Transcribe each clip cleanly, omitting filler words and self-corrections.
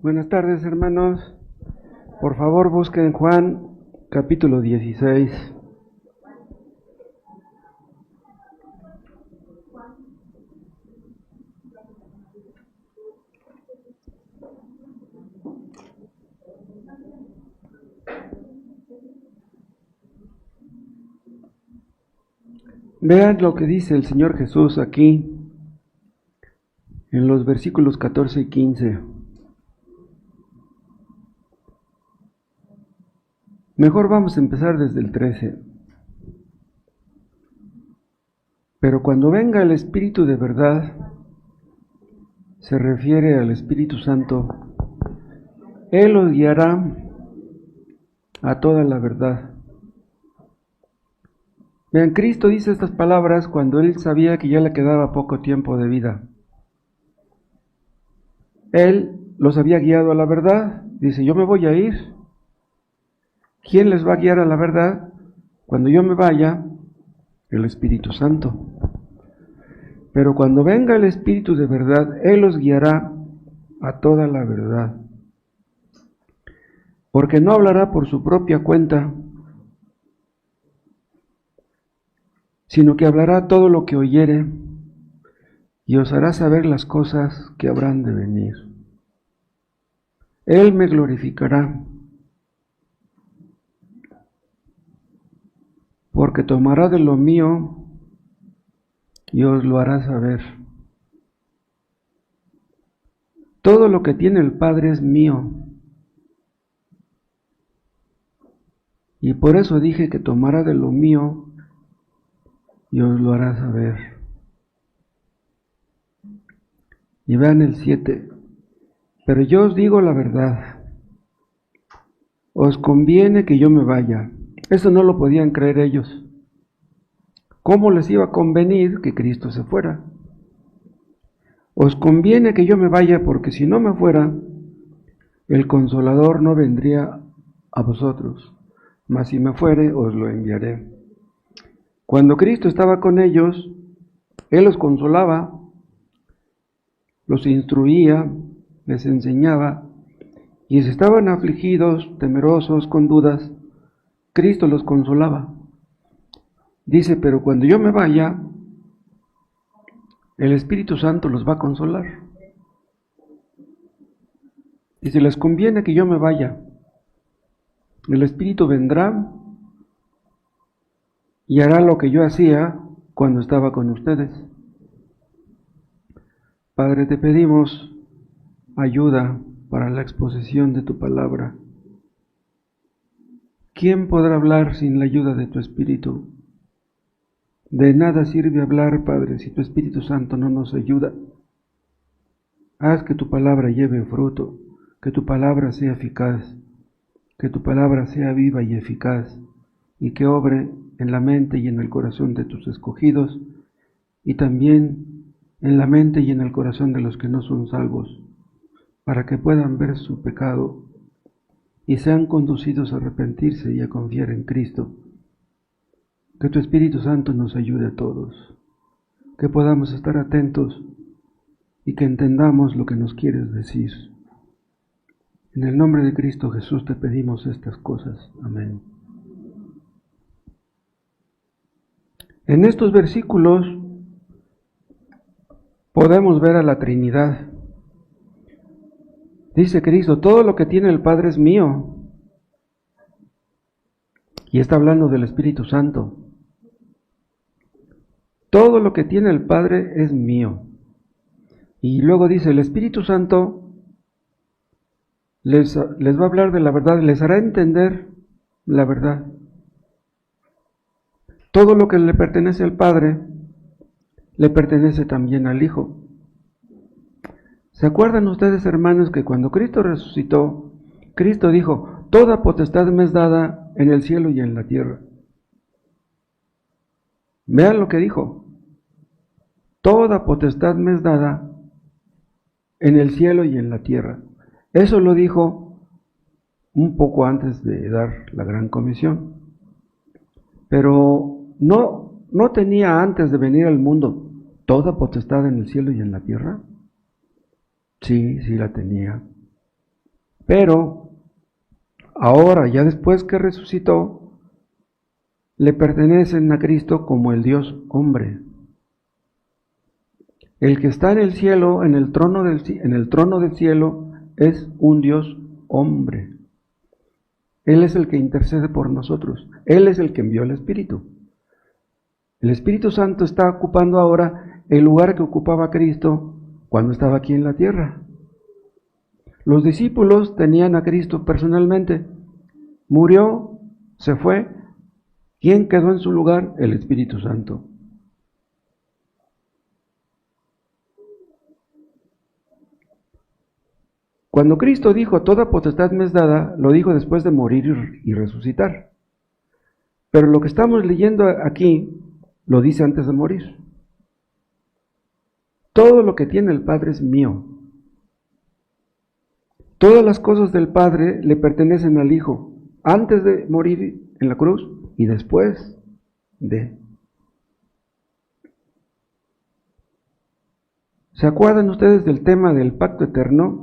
Buenas tardes, hermanos. Por favor, busquen Juan capítulo 16. Vean lo que dice el Señor Jesús aquí en los versículos 14 y 15. Mejor vamos a empezar desde el 13. Pero cuando venga el Espíritu de verdad, se refiere al Espíritu Santo, Él os guiará a toda la verdad. Vean, Cristo dice estas palabras cuando Él sabía que ya le quedaba poco tiempo de vida. Él los había guiado a la verdad. Dice, yo me voy a ir. ¿Quién les va a guiar a la verdad? Cuando yo me vaya, el Espíritu Santo. Pero cuando venga el Espíritu de verdad, Él los guiará a toda la verdad. Porque no hablará por su propia cuenta, sino que hablará todo lo que oyere y os hará saber las cosas que habrán de venir. Él me glorificará, porque tomará de lo mío y os lo hará saber. Todo lo que tiene el Padre es mío, y por eso dije que tomará de lo mío y os lo hará saber. Y vean el 7. Pero yo os digo la verdad, os conviene que yo me vaya. Eso no lo podían creer ellos. ¿Cómo les iba a convenir que Cristo se fuera? Os conviene que yo me vaya, porque si no me fuera, el Consolador no vendría a vosotros, mas si me fuere, os lo enviaré. Cuando Cristo estaba con ellos, Él los consolaba, los instruía, les enseñaba, y si estaban afligidos, temerosos, con dudas, Cristo los consolaba. Dice, pero cuando yo me vaya, el Espíritu Santo los va a consolar. Dice, les conviene que yo me vaya. El Espíritu vendrá y hará lo que yo hacía cuando estaba con ustedes. Padre, te pedimos ayuda para la exposición de tu palabra. ¿Quién podrá hablar sin la ayuda de tu Espíritu? De nada sirve hablar, Padre, si tu Espíritu Santo no nos ayuda. Haz que tu palabra lleve fruto, que tu palabra sea eficaz, que tu palabra sea viva y eficaz, y que obre en la mente y en el corazón de tus escogidos, y también en la mente y en el corazón de los que no son salvos, para que puedan ver su pecado y sean conducidos a arrepentirse y a confiar en Cristo. Que tu Espíritu Santo nos ayude a todos, que podamos estar atentos y que entendamos lo que nos quieres decir. En el nombre de Cristo Jesús te pedimos estas cosas. Amén. En estos versículos podemos ver a la Trinidad. Dice Cristo, todo lo que tiene el Padre es mío. Y está hablando del Espíritu Santo. Todo lo que tiene el Padre es mío. Y luego dice, el Espíritu Santo les va a hablar de la verdad, les hará entender la verdad. Todo lo que le pertenece al Padre, le pertenece también al Hijo. ¿Se acuerdan ustedes, hermanos, que cuando Cristo resucitó, Cristo dijo, toda potestad me es dada en el cielo y en la tierra? Vean lo que dijo. Toda potestad me es dada en el cielo y en la tierra. Eso lo dijo un poco antes de dar la gran comisión. Pero no tenía antes de venir al mundo toda potestad en el cielo y en la tierra. Sí la tenía. Pero ahora, ya después que resucitó, le pertenecen a Cristo como el Dios hombre. El que está en el cielo, en el trono del cielo, es un Dios hombre. Él es el que intercede por nosotros. Él es el que envió el Espíritu. El Espíritu Santo está ocupando ahora el lugar que ocupaba Cristo cuando estaba aquí en la tierra. Los discípulos tenían a Cristo personalmente. Murió, se fue. ¿Quién quedó en su lugar? El Espíritu Santo. Cuando Cristo dijo, toda potestad me es dada, lo dijo después de morir y resucitar. Pero lo que estamos leyendo aquí, lo dice antes de morir. Todo lo que tiene el Padre es mío. Todas las cosas del Padre le pertenecen al Hijo, antes de morir en la cruz y después de. ¿Se acuerdan ustedes del tema del pacto eterno?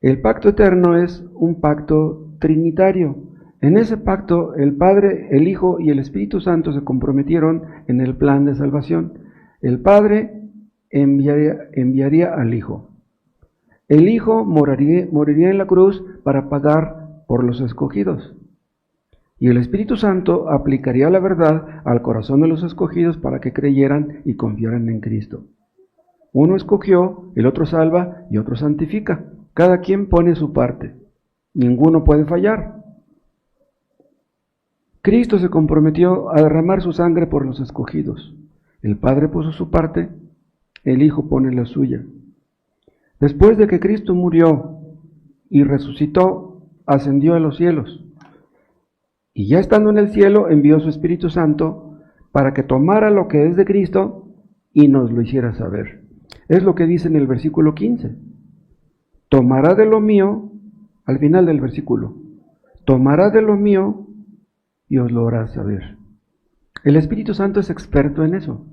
El pacto eterno es un pacto trinitario. En ese pacto, el Padre, el Hijo y el Espíritu Santo se comprometieron en el plan de salvación. El Padre enviaría al Hijo. El Hijo moriría en la cruz para pagar por los escogidos. Y el Espíritu Santo aplicaría la verdad al corazón de los escogidos para que creyeran y confiaran en Cristo. Uno escogió, el otro salva y otro santifica. Cada quien pone su parte. Ninguno puede fallar. Cristo se comprometió a derramar su sangre por los escogidos. El Padre puso su parte, el Hijo pone la suya. Después de que Cristo murió y resucitó, ascendió a los cielos. Y ya estando en el cielo, envió su Espíritu Santo para que tomara lo que es de Cristo y nos lo hiciera saber. Es lo que dice en el versículo 15. Tomará de lo mío, al final del versículo, tomará de lo mío y os lo hará saber. El Espíritu Santo es experto en eso.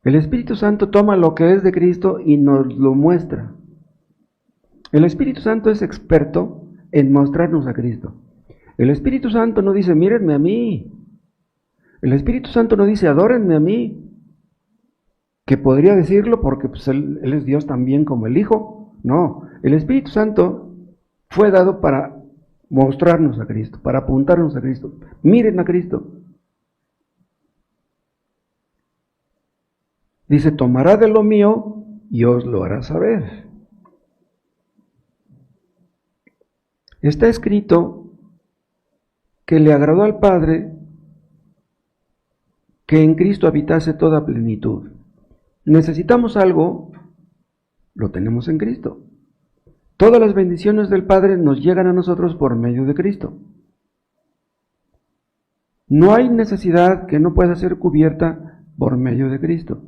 El Espíritu Santo toma lo que es de Cristo y nos lo muestra. El Espíritu Santo es experto en mostrarnos a Cristo. El Espíritu Santo no dice, mírenme a mí. El Espíritu Santo no dice, adórenme a mí. Que podría decirlo porque pues, él es Dios también como el Hijo. No, el Espíritu Santo fue dado para mostrarnos a Cristo, para apuntarnos a Cristo. Miren a Cristo. Dice, tomará de lo mío y os lo hará saber. Está escrito que le agradó al Padre que en Cristo habitase toda plenitud. Necesitamos algo, lo tenemos en Cristo. Todas las bendiciones del Padre nos llegan a nosotros por medio de Cristo. No hay necesidad que no pueda ser cubierta por medio de Cristo.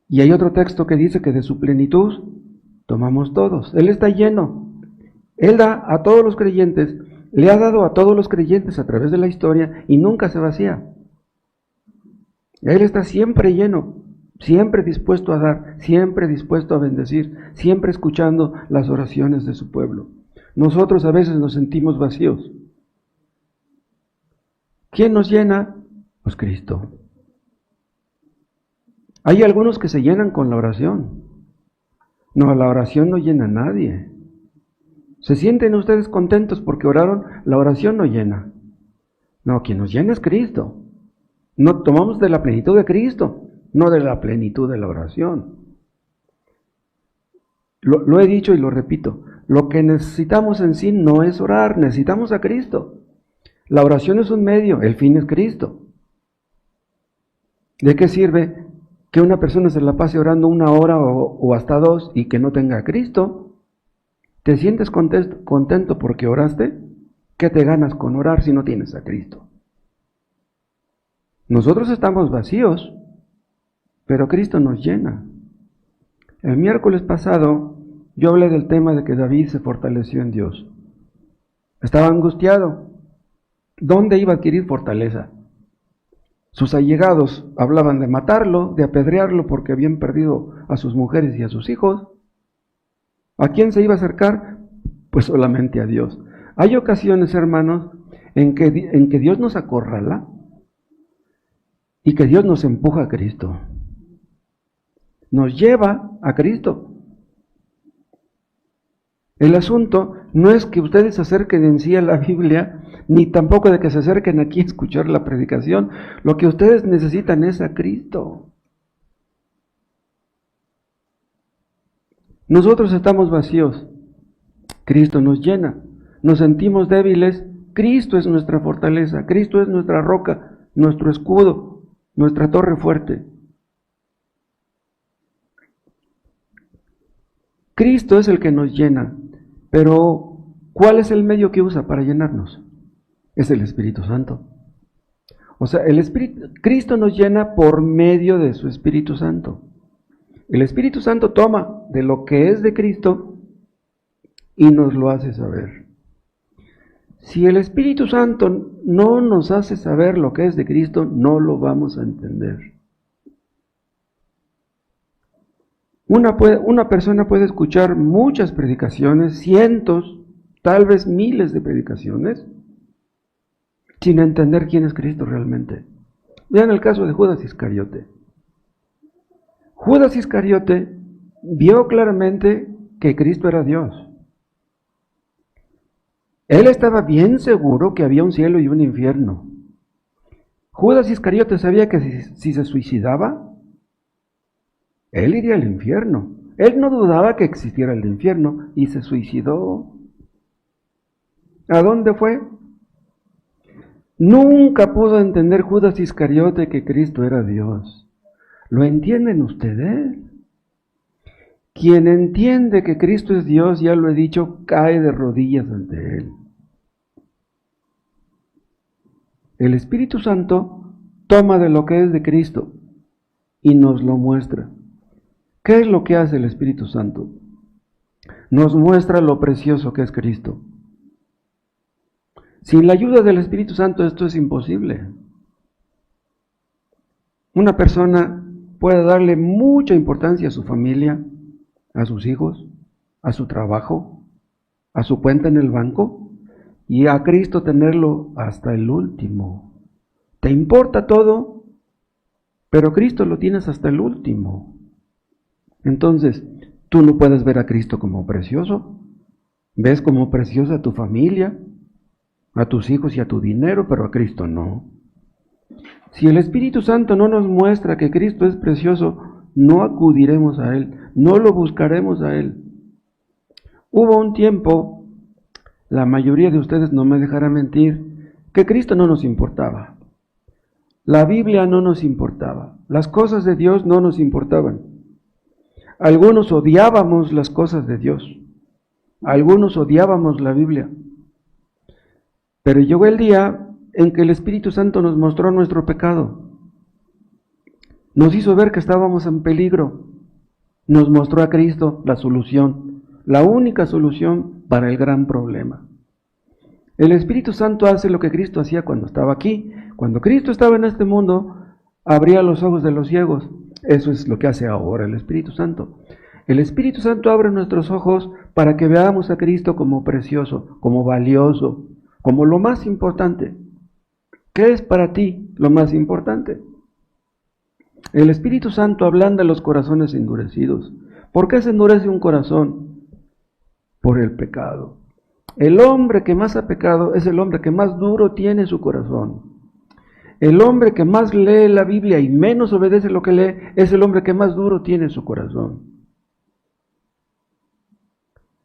Y hay otro texto que dice que de su plenitud tomamos todos. Él está lleno. Él da a todos los creyentes, le ha dado a todos los creyentes a través de la historia y nunca se vacía. Él está siempre lleno, siempre dispuesto a dar, siempre dispuesto a bendecir, siempre escuchando las oraciones de su pueblo. Nosotros a veces nos sentimos vacíos. ¿Quién nos llena? Pues Cristo. Hay algunos que se llenan con la oración. No, la oración no llena a nadie. ¿Se sienten ustedes contentos porque oraron? La oración no llena. No, quien nos llena es Cristo. No tomamos de la plenitud de Cristo, no de la plenitud de la oración. Lo he dicho y lo repito. Lo que necesitamos en sí no es orar, necesitamos a Cristo. La oración es un medio, el fin es Cristo. ¿De qué sirve que una persona se la pase orando 1 hora o hasta 2 y que no tenga a Cristo? ¿Te sientes contento porque oraste? ¿Qué te ganas con orar si no tienes a Cristo? Nosotros estamos vacíos, pero Cristo nos llena. El miércoles pasado yo hablé del tema de que David se fortaleció en Dios. Estaba angustiado. ¿Dónde iba a adquirir fortaleza? Sus allegados hablaban de matarlo, de apedrearlo porque habían perdido a sus mujeres y a sus hijos. ¿A quién se iba a acercar? Pues solamente a Dios. Hay ocasiones, hermanos, en que Dios nos acorrala y que Dios nos empuja a Cristo. Nos lleva a Cristo. El asunto no es que ustedes se acerquen en sí a la Biblia, ni tampoco de que se acerquen aquí a escuchar la predicación. Lo que ustedes necesitan es a Cristo. Nosotros estamos vacíos, Cristo nos llena. Nos sentimos débiles, Cristo es nuestra fortaleza, Cristo es nuestra roca, nuestro escudo, nuestra torre fuerte. Cristo es el que nos llena, pero ¿cuál es el medio que usa para llenarnos? Es el Espíritu Santo. O sea, Cristo nos llena por medio de su Espíritu Santo. El Espíritu Santo toma de lo que es de Cristo y nos lo hace saber. Si el Espíritu Santo no nos hace saber lo que es de Cristo, no lo vamos a entender. Una persona puede escuchar muchas predicaciones, cientos, tal vez miles de predicaciones, sin entender quién es Cristo realmente. Vean el caso de Judas Iscariote. Judas Iscariote vio claramente que Cristo era Dios. Él estaba bien seguro que había un cielo y un infierno. Judas Iscariote sabía que si se suicidaba, él iría al infierno. Él no dudaba que existiera el infierno y se suicidó. ¿A dónde fue? Nunca pudo entender Judas Iscariote que Cristo era Dios. ¿Lo entienden ustedes? Quien entiende que Cristo es Dios, ya lo he dicho, cae de rodillas ante Él. El Espíritu Santo toma de lo que es de Cristo y nos lo muestra. ¿Qué es lo que hace el Espíritu Santo? Nos muestra lo precioso que es Cristo. Sin la ayuda del Espíritu Santo esto es imposible. Una persona puede darle mucha importancia a su familia, a sus hijos, a su trabajo, a su cuenta en el banco, y a Cristo tenerlo hasta el último. Te importa todo, pero Cristo lo tienes hasta el último. Entonces, tú no puedes ver a Cristo como precioso. Ves como preciosa a tu familia, a tus hijos y a tu dinero, pero a Cristo no. Si el Espíritu Santo no nos muestra que Cristo es precioso, no acudiremos a Él, no lo buscaremos a Él. Hubo un tiempo, la mayoría de ustedes no me dejará mentir, que Cristo no nos importaba. La Biblia no nos importaba. Las cosas de Dios no nos importaban. Algunos odiábamos las cosas de Dios. Algunos odiábamos la Biblia. Pero llegó el día en que el Espíritu Santo nos mostró nuestro pecado. Nos hizo ver que estábamos en peligro. Nos mostró a Cristo la solución, la única solución para el gran problema. El Espíritu Santo hace lo que Cristo hacía cuando estaba aquí. Cuando Cristo estaba en este mundo, abría los ojos de los ciegos. Eso es lo que hace ahora el Espíritu Santo. El Espíritu Santo abre nuestros ojos para que veamos a Cristo como precioso, como valioso, como lo más importante. ¿Qué es para ti lo más importante? El Espíritu Santo ablanda los corazones endurecidos. ¿Por qué se endurece un corazón? Por el pecado. El hombre que más ha pecado es el hombre que más duro tiene su corazón. El hombre que más lee la Biblia y menos obedece lo que lee es el hombre que más duro tiene su corazón.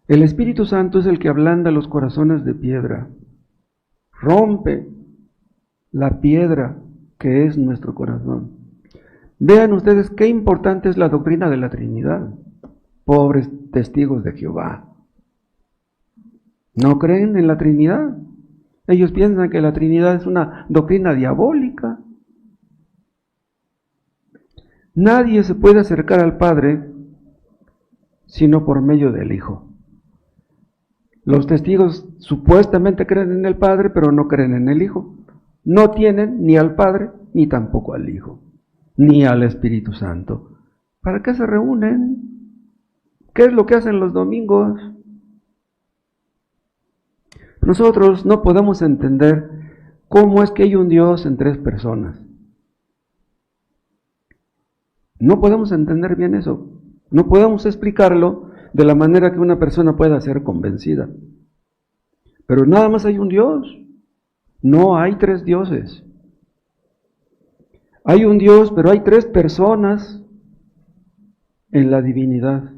El Espíritu Santo es el que ablanda los corazones de piedra. Rompe la piedra que es nuestro corazón. Vean ustedes qué importante es la doctrina de la Trinidad. Pobres testigos de Jehová. ¿No creen en la Trinidad? Ellos piensan que la Trinidad es una doctrina diabólica. Nadie se puede acercar al Padre sino por medio del Hijo. Los testigos supuestamente creen en el Padre, pero no creen en el Hijo. No tienen ni al Padre, ni tampoco al Hijo, ni al Espíritu Santo. ¿Para qué se reúnen? ¿Qué es lo que hacen los domingos? Nosotros no podemos entender cómo es que hay un Dios en tres personas. No podemos entender bien eso. No podemos explicarlo de la manera que una persona pueda ser convencida. Pero nada más hay un Dios. No hay tres dioses. Hay un Dios, pero hay tres personas en la divinidad.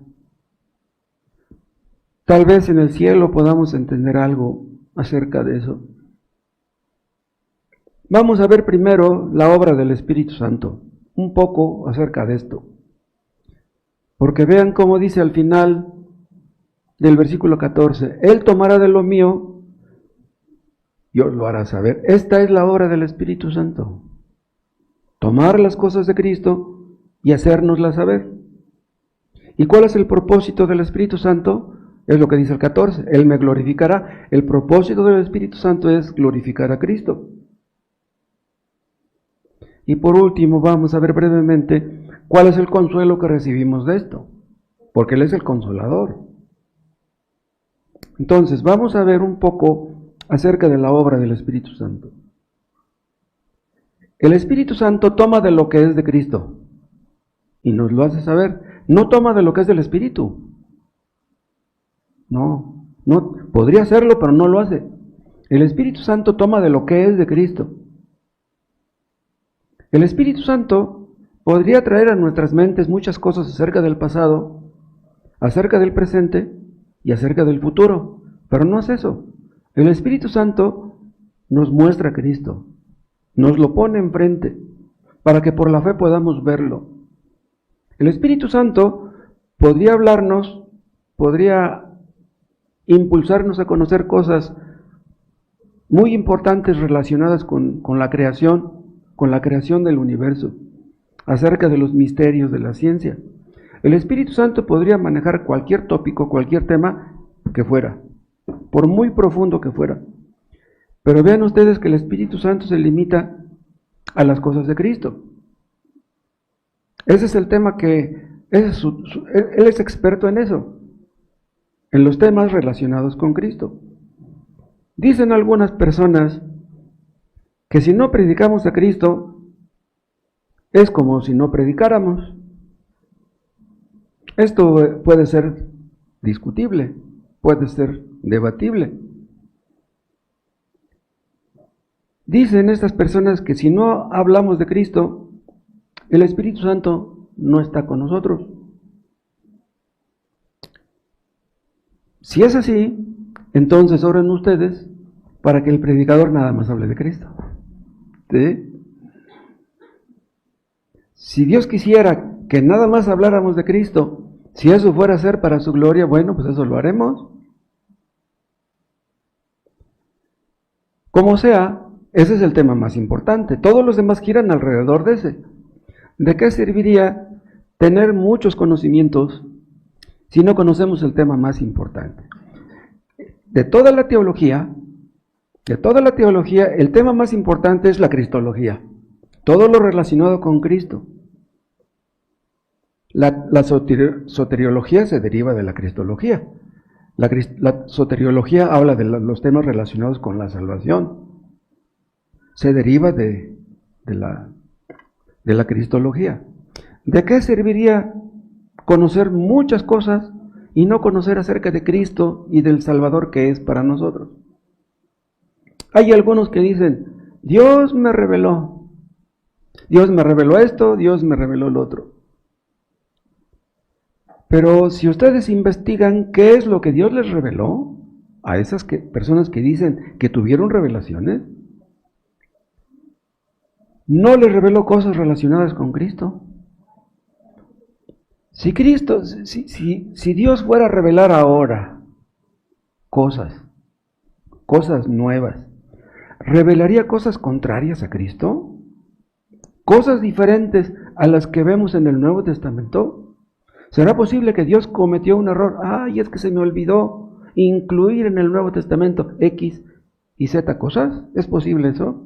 Tal vez en el cielo podamos entender algo acerca de eso. Vamos a ver primero la obra del Espíritu Santo, un poco acerca de esto. Porque vean cómo dice al final del versículo 14, Él tomará de lo mío y os lo hará saber. Esta es la obra del Espíritu Santo. Tomar las cosas de Cristo y hacérnoslas saber. ¿Y cuál es el propósito del Espíritu Santo? Es lo que dice el 14, Él me glorificará. El propósito del Espíritu Santo es glorificar a Cristo. Y por último vamos a ver brevemente cuál es el consuelo que recibimos de esto, porque Él es el consolador. Entonces vamos a ver un poco acerca de la obra del Espíritu Santo. El Espíritu Santo toma de lo que es de Cristo y nos lo hace saber. No toma de lo que es del Espíritu. No, podría hacerlo, pero no lo hace. El Espíritu Santo toma de lo que es de Cristo. El Espíritu Santo podría traer a nuestras mentes muchas cosas acerca del pasado, acerca del presente y acerca del futuro, pero no es eso. El Espíritu Santo nos muestra a Cristo, nos lo pone enfrente, para que por la fe podamos verlo. El Espíritu Santo podría hablarnos, podría impulsarnos a conocer cosas muy importantes relacionadas con la creación del universo, acerca de los misterios de la ciencia. El Espíritu Santo podría manejar cualquier tópico, cualquier tema que fuera, por muy profundo que fuera. Pero vean ustedes que el Espíritu Santo se limita a las cosas de Cristo. Ese es el tema que, él es experto en eso, en los temas relacionados con Cristo. Dicen algunas personas que si no predicamos a Cristo, es como si no predicáramos. Esto puede ser discutible, puede ser debatible. Dicen estas personas que si no hablamos de Cristo, el Espíritu Santo no está con nosotros. Si es así, entonces oren ustedes para que el predicador nada más hable de Cristo. ¿Sí? Si Dios quisiera que nada más habláramos de Cristo, si eso fuera a ser para su gloria, bueno, pues eso lo haremos. Como sea, ese es el tema más importante. Todos los demás giran alrededor de ese. ¿De qué serviría tener muchos conocimientos si no conocemos el tema más importante? De toda la teología, el tema más importante es la cristología. Todo lo relacionado con Cristo. La soteriología se deriva de la cristología. La soteriología habla de los temas relacionados con la salvación. Se deriva de la cristología. ¿De qué serviría conocer muchas cosas y no conocer acerca de Cristo y del Salvador que es para nosotros? Hay algunos que dicen, Dios me reveló esto, Dios me reveló lo otro. Pero si ustedes investigan qué es lo que Dios les reveló a esas personas que dicen que tuvieron revelaciones, no les reveló cosas relacionadas con Cristo. Si Dios fuera a revelar ahora cosas nuevas, ¿revelaría cosas contrarias a Cristo? ¿Cosas diferentes a las que vemos en el Nuevo Testamento? ¿Será posible que Dios cometió un error? Ay, es que se me olvidó incluir en el Nuevo Testamento X y Z cosas. ¿Es posible eso?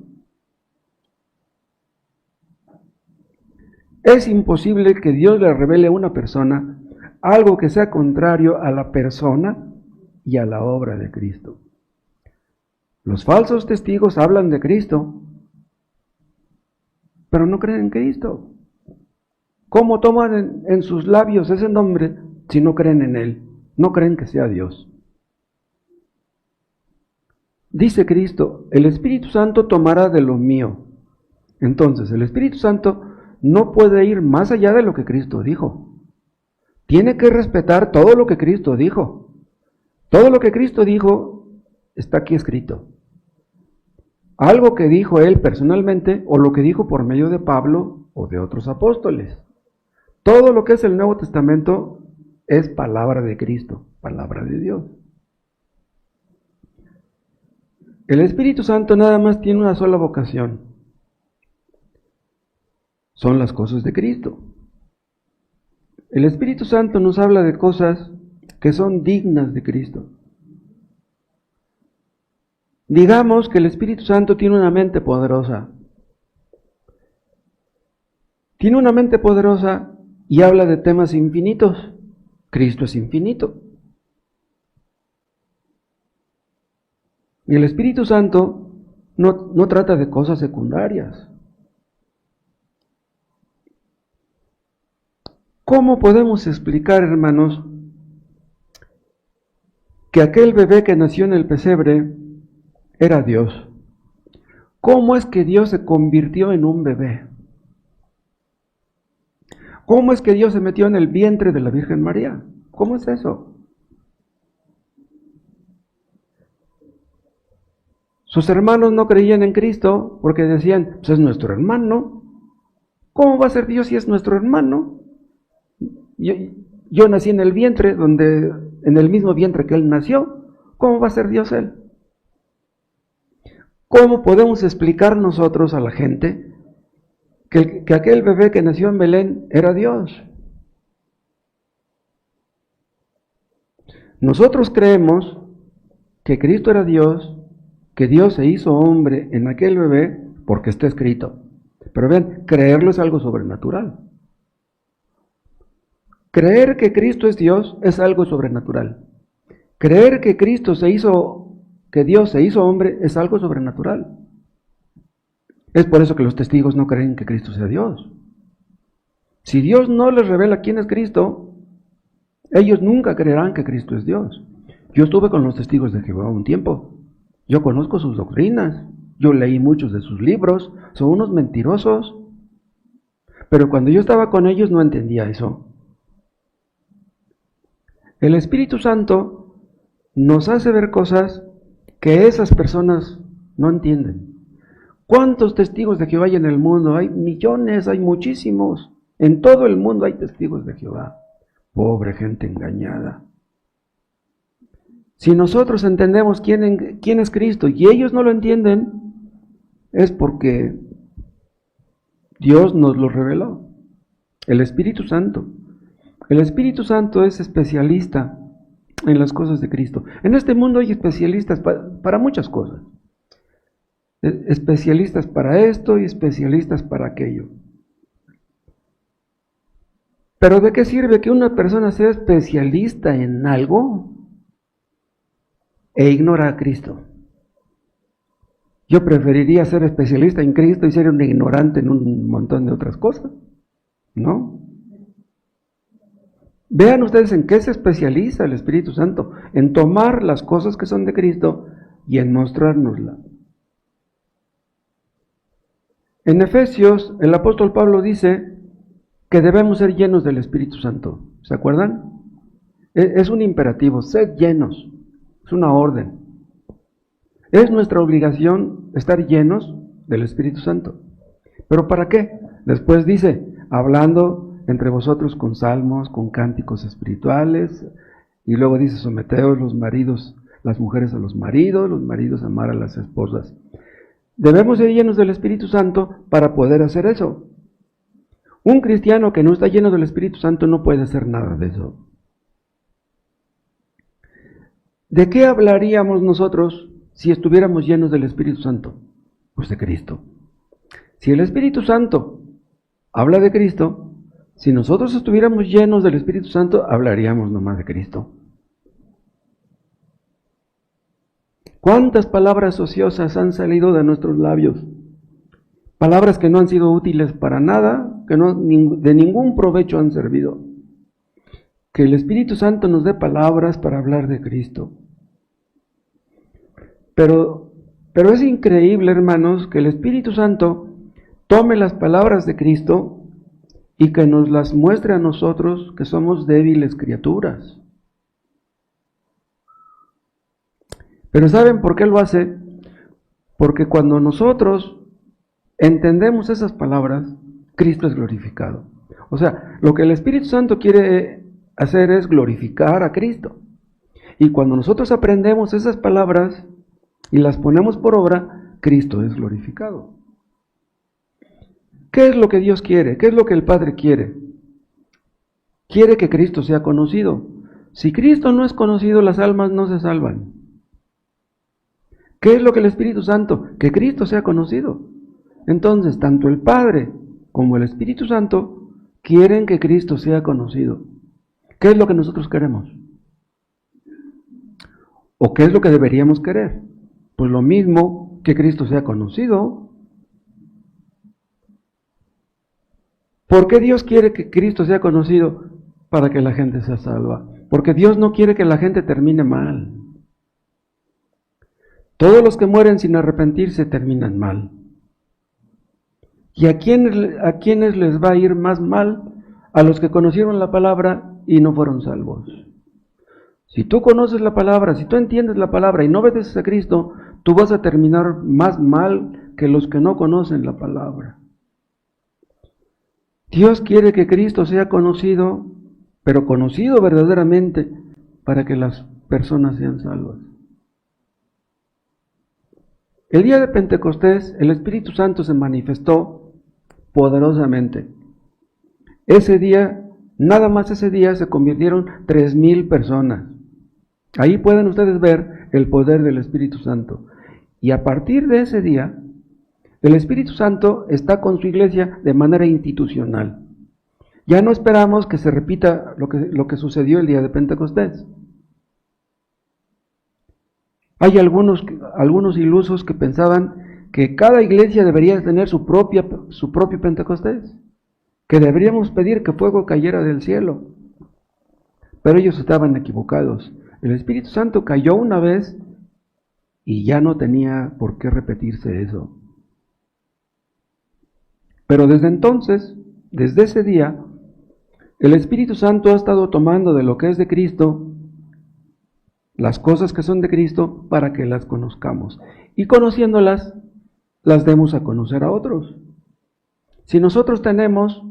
Es imposible que Dios le revele a una persona algo que sea contrario a la persona y a la obra de Cristo. Los falsos testigos hablan de Cristo, pero no creen en Cristo. ¿Cómo toman en sus labios ese nombre si no creen en Él? No creen que sea Dios. Dice Cristo, el Espíritu Santo tomará de lo mío. Entonces, el Espíritu Santo no puede ir más allá de lo que Cristo dijo. Tiene que respetar todo lo que Cristo dijo. Todo lo que Cristo dijo está aquí escrito. Algo que dijo Él personalmente o lo que dijo por medio de Pablo o de otros apóstoles. Todo lo que es el Nuevo Testamento es palabra de Cristo, palabra de Dios. El Espíritu Santo nada más tiene una sola vocación. Son las cosas de Cristo. El Espíritu Santo nos habla de cosas que son dignas de Cristo. Digamos que el Espíritu Santo tiene una mente poderosa. Tiene una mente poderosa y habla de temas infinitos. Cristo es infinito. Y el Espíritu Santo no trata de cosas secundarias. ¿Cómo podemos explicar, hermanos, que aquel bebé que nació en el pesebre era Dios? ¿Cómo es que Dios se convirtió en un bebé? ¿Cómo es que Dios se metió en el vientre de la Virgen María? ¿Cómo es eso? Sus hermanos no creían en Cristo porque decían, pues es nuestro hermano. ¿Cómo va a ser Dios si es nuestro hermano? Yo nací en el vientre, en el mismo vientre que Él nació. ¿Cómo va a ser Dios Él? ¿Cómo podemos explicar nosotros a la gente que aquel bebé que nació en Belén era Dios? Nosotros creemos que Cristo era Dios, que Dios se hizo hombre en aquel bebé porque está escrito. Pero vean, creerlo es algo sobrenatural. Creer que Cristo es Dios es algo sobrenatural. Creer que Dios se hizo hombre es algo sobrenatural. Es por eso que los testigos no creen que Cristo sea Dios. Si Dios no les revela quién es Cristo, ellos nunca creerán que Cristo es Dios. Yo estuve con los testigos de Jehová un tiempo. Yo conozco sus doctrinas. Yo leí muchos de sus libros. Son unos mentirosos. Pero cuando yo estaba con ellos no entendía eso. El Espíritu Santo nos hace ver cosas que esas personas no entienden. ¿Cuántos testigos de Jehová hay en el mundo? Hay millones, hay muchísimos. En todo el mundo hay testigos de Jehová. Pobre gente engañada. Si nosotros entendemos quién es Cristo y ellos no lo entienden, es porque Dios nos lo reveló. El Espíritu Santo. El Espíritu Santo es especialista en las cosas de Cristo. En este mundo hay especialistas para muchas cosas. Especialistas para esto y especialistas para aquello. Pero ¿de qué sirve que una persona sea especialista en algo e ignora a Cristo? Yo preferiría ser especialista en Cristo y ser un ignorante en un montón de otras cosas, ¿no? Vean ustedes en qué se especializa el Espíritu Santo, en tomar las cosas que son de Cristo y en mostrárnoslas. En Efesios, el apóstol Pablo dice que debemos ser llenos del Espíritu Santo. ¿Se acuerdan? Es un imperativo, sed llenos, es una orden. Es nuestra obligación estar llenos del Espíritu Santo. ¿Pero para qué? Después dice, hablando entre vosotros con salmos, con cánticos espirituales, y luego dice, someteos los maridos, las mujeres a los maridos amar a las esposas. Debemos ser llenos del Espíritu Santo para poder hacer eso. Un cristiano que no está lleno del Espíritu Santo no puede hacer nada de eso. ¿De qué hablaríamos nosotros si estuviéramos llenos del Espíritu Santo? Pues de Cristo. Si el Espíritu Santo habla de Cristo, Si nosotros estuviéramos llenos del Espíritu Santo, hablaríamos nomás de Cristo. ¿Cuántas palabras ociosas han salido de nuestros labios? Palabras que no han sido útiles para nada, que de ningún provecho han servido. Que el Espíritu Santo nos dé palabras para hablar de Cristo. Pero es increíble, hermanos, que el Espíritu Santo tome las palabras de Cristo y que nos las muestre a nosotros, que somos débiles criaturas. Pero ¿saben por qué lo hace? Porque cuando nosotros entendemos esas palabras, Cristo es glorificado. O sea, lo que el Espíritu Santo quiere hacer es glorificar a Cristo. Y cuando nosotros aprendemos esas palabras y las ponemos por obra, Cristo es glorificado. ¿Qué es lo que Dios quiere? ¿Qué es lo que el Padre quiere? Quiere que Cristo sea conocido. Si Cristo no es conocido, las almas no se salvan. ¿Qué es lo que el Espíritu Santo? Que Cristo sea conocido. Entonces, tanto el Padre como el Espíritu Santo quieren que Cristo sea conocido. ¿Qué es lo que nosotros queremos? ¿O qué es lo que deberíamos querer? Pues lo mismo, que Cristo sea conocido. ¿Por qué Dios quiere que Cristo sea conocido? Para que la gente sea salva. Porque Dios no quiere que la gente termine mal. Todos los que mueren sin arrepentirse terminan mal. ¿Y a quiénes les va a ir más mal? A los que conocieron la palabra y no fueron salvos. Si tú conoces la palabra, si tú entiendes la palabra y no obedeces a Cristo, tú vas a terminar más mal que los que no conocen la palabra. Dios quiere que Cristo sea conocido, pero conocido verdaderamente, para que las personas sean salvas. El día de Pentecostés, el Espíritu Santo se manifestó poderosamente. Ese día, nada más ese día, se convirtieron 3,000 personas. Ahí pueden ustedes ver el poder del Espíritu Santo. Y a partir de ese día, el Espíritu Santo está con su iglesia de manera institucional. Ya no esperamos que se repita lo que sucedió el día de Pentecostés. Hay algunos ilusos que pensaban que cada iglesia debería tener su propio Pentecostés, que deberíamos pedir que fuego cayera del cielo. Pero ellos estaban equivocados. El Espíritu Santo cayó una vez y ya no tenía por qué repetirse eso. Pero desde entonces, desde ese día, el Espíritu Santo ha estado tomando de lo que es de Cristo, las cosas que son de Cristo, para que las conozcamos. Y conociéndolas, las demos a conocer a otros. Si nosotros tenemos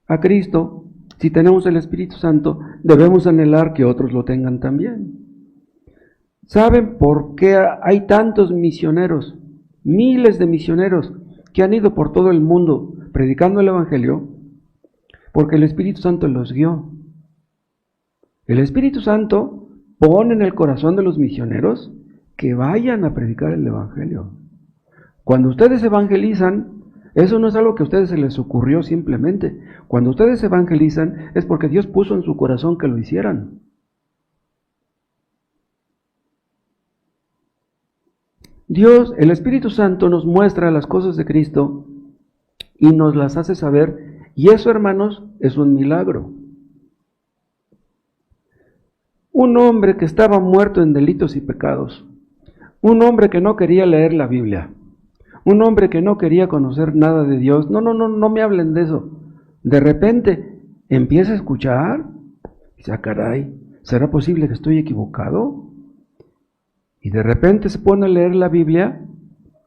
a Cristo, si tenemos el Espíritu Santo, debemos anhelar que otros lo tengan también. ¿Saben por qué hay tantos misioneros, miles de misioneros, que han ido por todo el mundo predicando el Evangelio? Porque el Espíritu Santo los guió. El Espíritu Santo pone en el corazón de los misioneros que vayan a predicar el Evangelio. Cuando ustedes evangelizan, eso no es algo que a ustedes se les ocurrió simplemente. Cuando ustedes evangelizan es porque Dios puso en su corazón que lo hicieran. Dios, el Espíritu Santo, nos muestra las cosas de Cristo y nos las hace saber, y eso, hermanos, es un milagro. Un hombre que estaba muerto en delitos y pecados, un hombre que no quería leer la Biblia, un hombre que no quería conocer nada de Dios, no me hablen de eso. De repente empieza a escuchar y dice, caray, ¿será posible que estoy equivocado? Y de repente se pone a leer la Biblia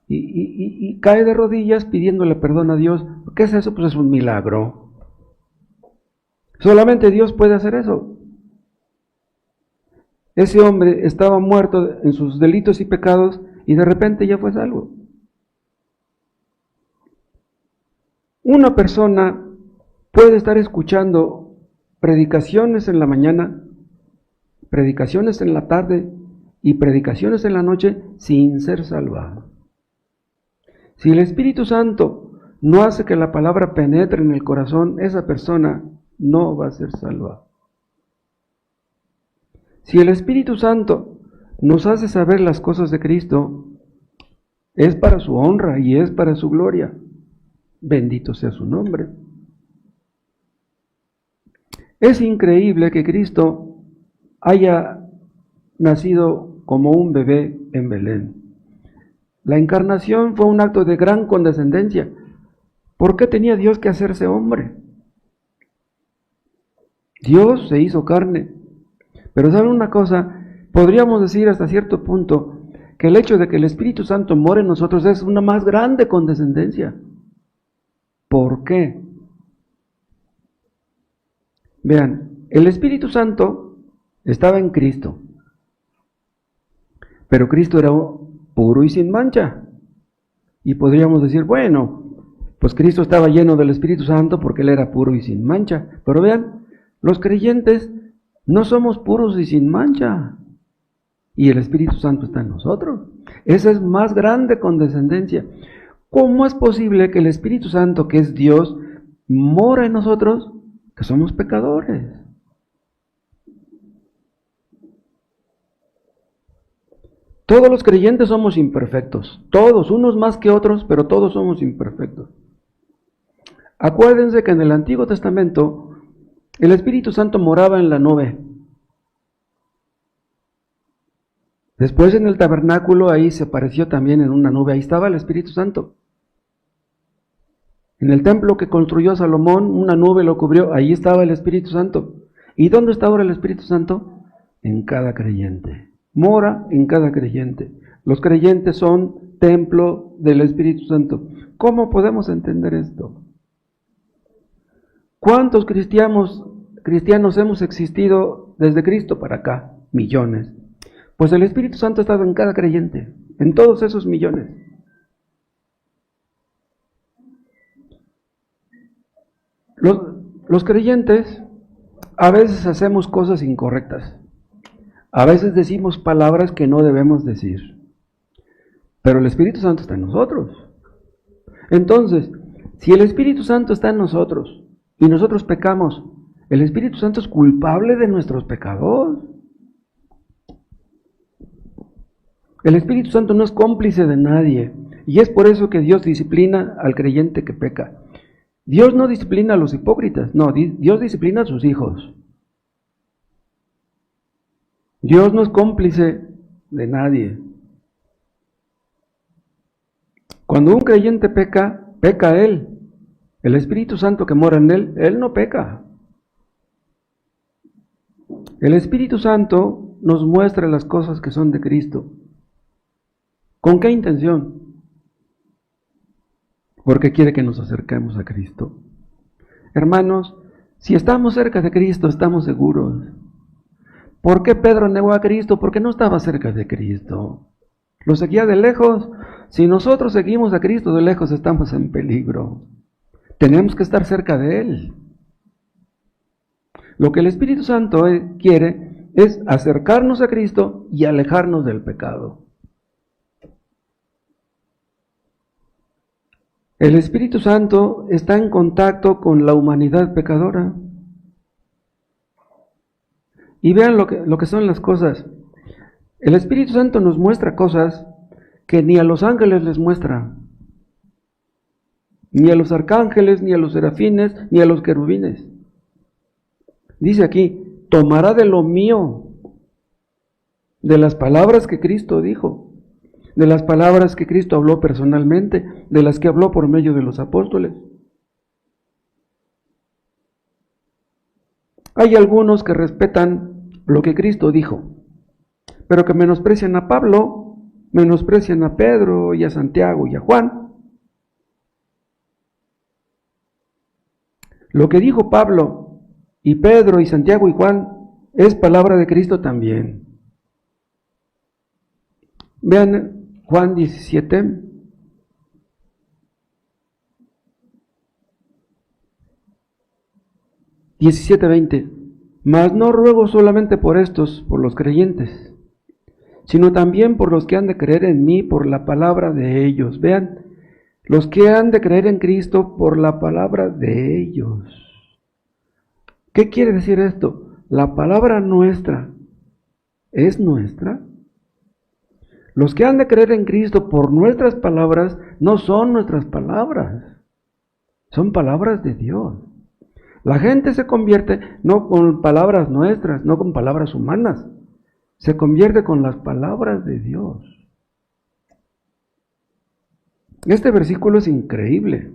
y cae de rodillas pidiéndole perdón a Dios. ¿Qué es eso? Pues es un milagro. Solamente Dios puede hacer eso. Ese hombre estaba muerto en sus delitos y pecados y de repente ya fue salvo. Una persona puede estar escuchando predicaciones en la mañana, predicaciones en la tarde y predicaciones en la noche sin ser salvado. Si el Espíritu Santo no hace que la palabra penetre en el corazón, esa persona no va a ser salva. Si el Espíritu Santo nos hace saber las cosas de Cristo, es para su honra y es para su gloria. Bendito sea su nombre. Es increíble que Cristo haya nacido como un bebé en Belén. La encarnación fue un acto de gran condescendencia. ¿Por qué tenía Dios que hacerse hombre? Dios se hizo carne. Pero ¿saben una cosa? Podríamos decir hasta cierto punto que el hecho de que el Espíritu Santo more en nosotros es una más grande condescendencia. ¿Por qué? Vean, el Espíritu Santo estaba en Cristo, pero Cristo era puro y sin mancha. Y podríamos decir, bueno, pues Cristo estaba lleno del Espíritu Santo porque Él era puro y sin mancha. Pero vean, los creyentes no somos puros y sin mancha. Y el Espíritu Santo está en nosotros. Esa es más grande condescendencia. ¿Cómo es posible que el Espíritu Santo, que es Dios, mora en nosotros, que somos pecadores? Todos los creyentes somos imperfectos. Todos, unos más que otros, pero todos somos imperfectos. Acuérdense que en el Antiguo Testamento el Espíritu Santo moraba en la nube. Después en el tabernáculo ahí se apareció también en una nube, ahí estaba el Espíritu Santo. En el templo que construyó Salomón, una nube lo cubrió, ahí estaba el Espíritu Santo. ¿Y dónde está ahora el Espíritu Santo? En cada creyente. Mora en cada creyente. Los creyentes son templo del Espíritu Santo. ¿Cómo podemos entender esto? ¿Cuántos cristianos hemos existido desde Cristo para acá? Millones. Pues el Espíritu Santo ha estado en cada creyente, en todos esos millones. Los creyentes a veces hacemos cosas incorrectas. A veces decimos palabras que no debemos decir. Pero el Espíritu Santo está en nosotros. Entonces, si el Espíritu Santo está en nosotros y nosotros pecamos, el Espíritu Santo es culpable de nuestros pecados. El Espíritu Santo no es cómplice de nadie. Y es por eso que Dios disciplina al creyente que peca. Dios no disciplina a los hipócritas, no, Dios disciplina a sus hijos. Dios no es cómplice de nadie. Cuando un creyente peca, peca él. El Espíritu Santo que mora en él no peca. El Espíritu Santo nos muestra las cosas que son de Cristo. ¿Con qué intención? Porque quiere que nos acerquemos a Cristo. Hermanos, si estamos cerca de Cristo, estamos seguros. ¿Por qué Pedro negó a Cristo? Porque no estaba cerca de Cristo. Lo seguía de lejos. Si nosotros seguimos a Cristo de lejos, estamos en peligro. Tenemos que estar cerca de Él. Lo que el Espíritu Santo quiere es acercarnos a Cristo y alejarnos del pecado. El Espíritu Santo está en contacto con la humanidad pecadora. Y vean lo que son las cosas. El Espíritu Santo nos muestra cosas que ni a los ángeles les muestra, ni a los arcángeles, ni a los serafines, ni a los querubines. Dice aquí, tomará de lo mío, de las palabras que Cristo dijo, de las palabras que Cristo habló personalmente, de las que habló por medio de los apóstoles. Hay algunos que respetan lo que Cristo dijo, pero que menosprecian a Pablo, menosprecian a Pedro y a Santiago y a Juan. Lo que dijo Pablo y Pedro y Santiago y Juan es palabra de Cristo también. Vean Juan 17. (17-20) Mas no ruego solamente por estos, por los creyentes, sino también por los que han de creer en mí por la palabra de ellos. Vean, Los que han de creer en Cristo por la palabra de ellos. ¿Qué quiere decir esto? La palabra nuestra es nuestra. Los que han de creer en Cristo por nuestras palabras no son nuestras palabras, son palabras de Dios. La gente se convierte no con palabras nuestras, no con palabras humanas, se convierte con las palabras de Dios. Este versículo es increíble.